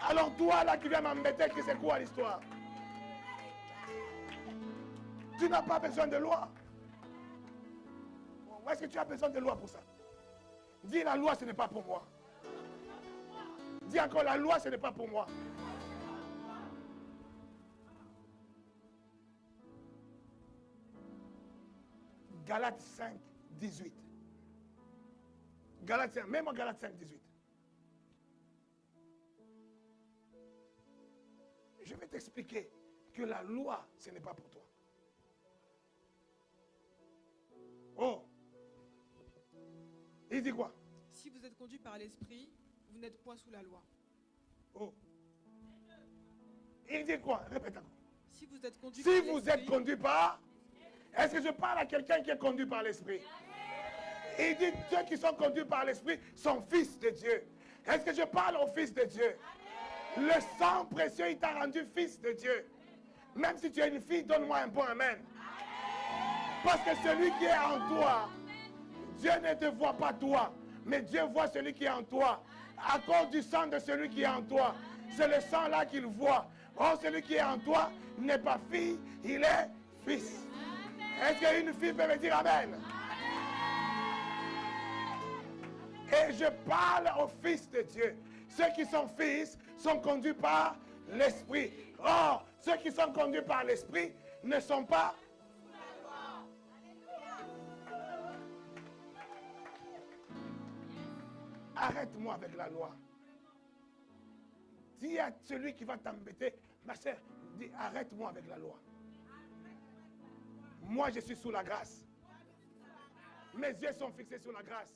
Alors toi, là, qui viens m'embêter, c'est quoi l'histoire? Tu n'as pas besoin de loi. Est-ce que tu as besoin de loi pour ça? Dis la loi, ce n'est pas pour moi. Dis encore, la loi, ce n'est pas pour moi. Galates 5, 18. Galates 5, même en Galates 5, 18. Je vais t'expliquer que la loi, ce n'est pas pour toi. Oh. Il dit quoi? Si vous êtes conduit par l'esprit, vous n'êtes point sous la loi. Oh. Il dit quoi? Répète encore. Si vous êtes conduit si vous êtes conduit par... Est-ce que je parle à quelqu'un qui est conduit par l'esprit? Il dit ceux qui sont conduits par l'esprit sont fils de Dieu. Est-ce que je parle au fils de Dieu? Le sang précieux, il t'a rendu fils de Dieu. Même si tu es une fille, donne-moi un bon amen. Parce que celui qui est en toi, Dieu ne te voit pas toi, mais Dieu voit celui qui est en toi. À cause du sang de celui qui est en toi, c'est le sang là qu'il voit. Or, celui qui est en toi n'est pas fille, il est fils. Est-ce qu'une fille peut me dire amen? Et je parle aux fils de Dieu. Ceux qui sont fils sont conduits par l'esprit. Or, ceux qui sont conduits par l'esprit ne sont pas... Arrête-moi avec la loi. Dis à celui qui va t'embêter, ma soeur, dis arrête-moi avec la loi. Moi, je suis sous la grâce. Mes yeux sont fixés sur la grâce.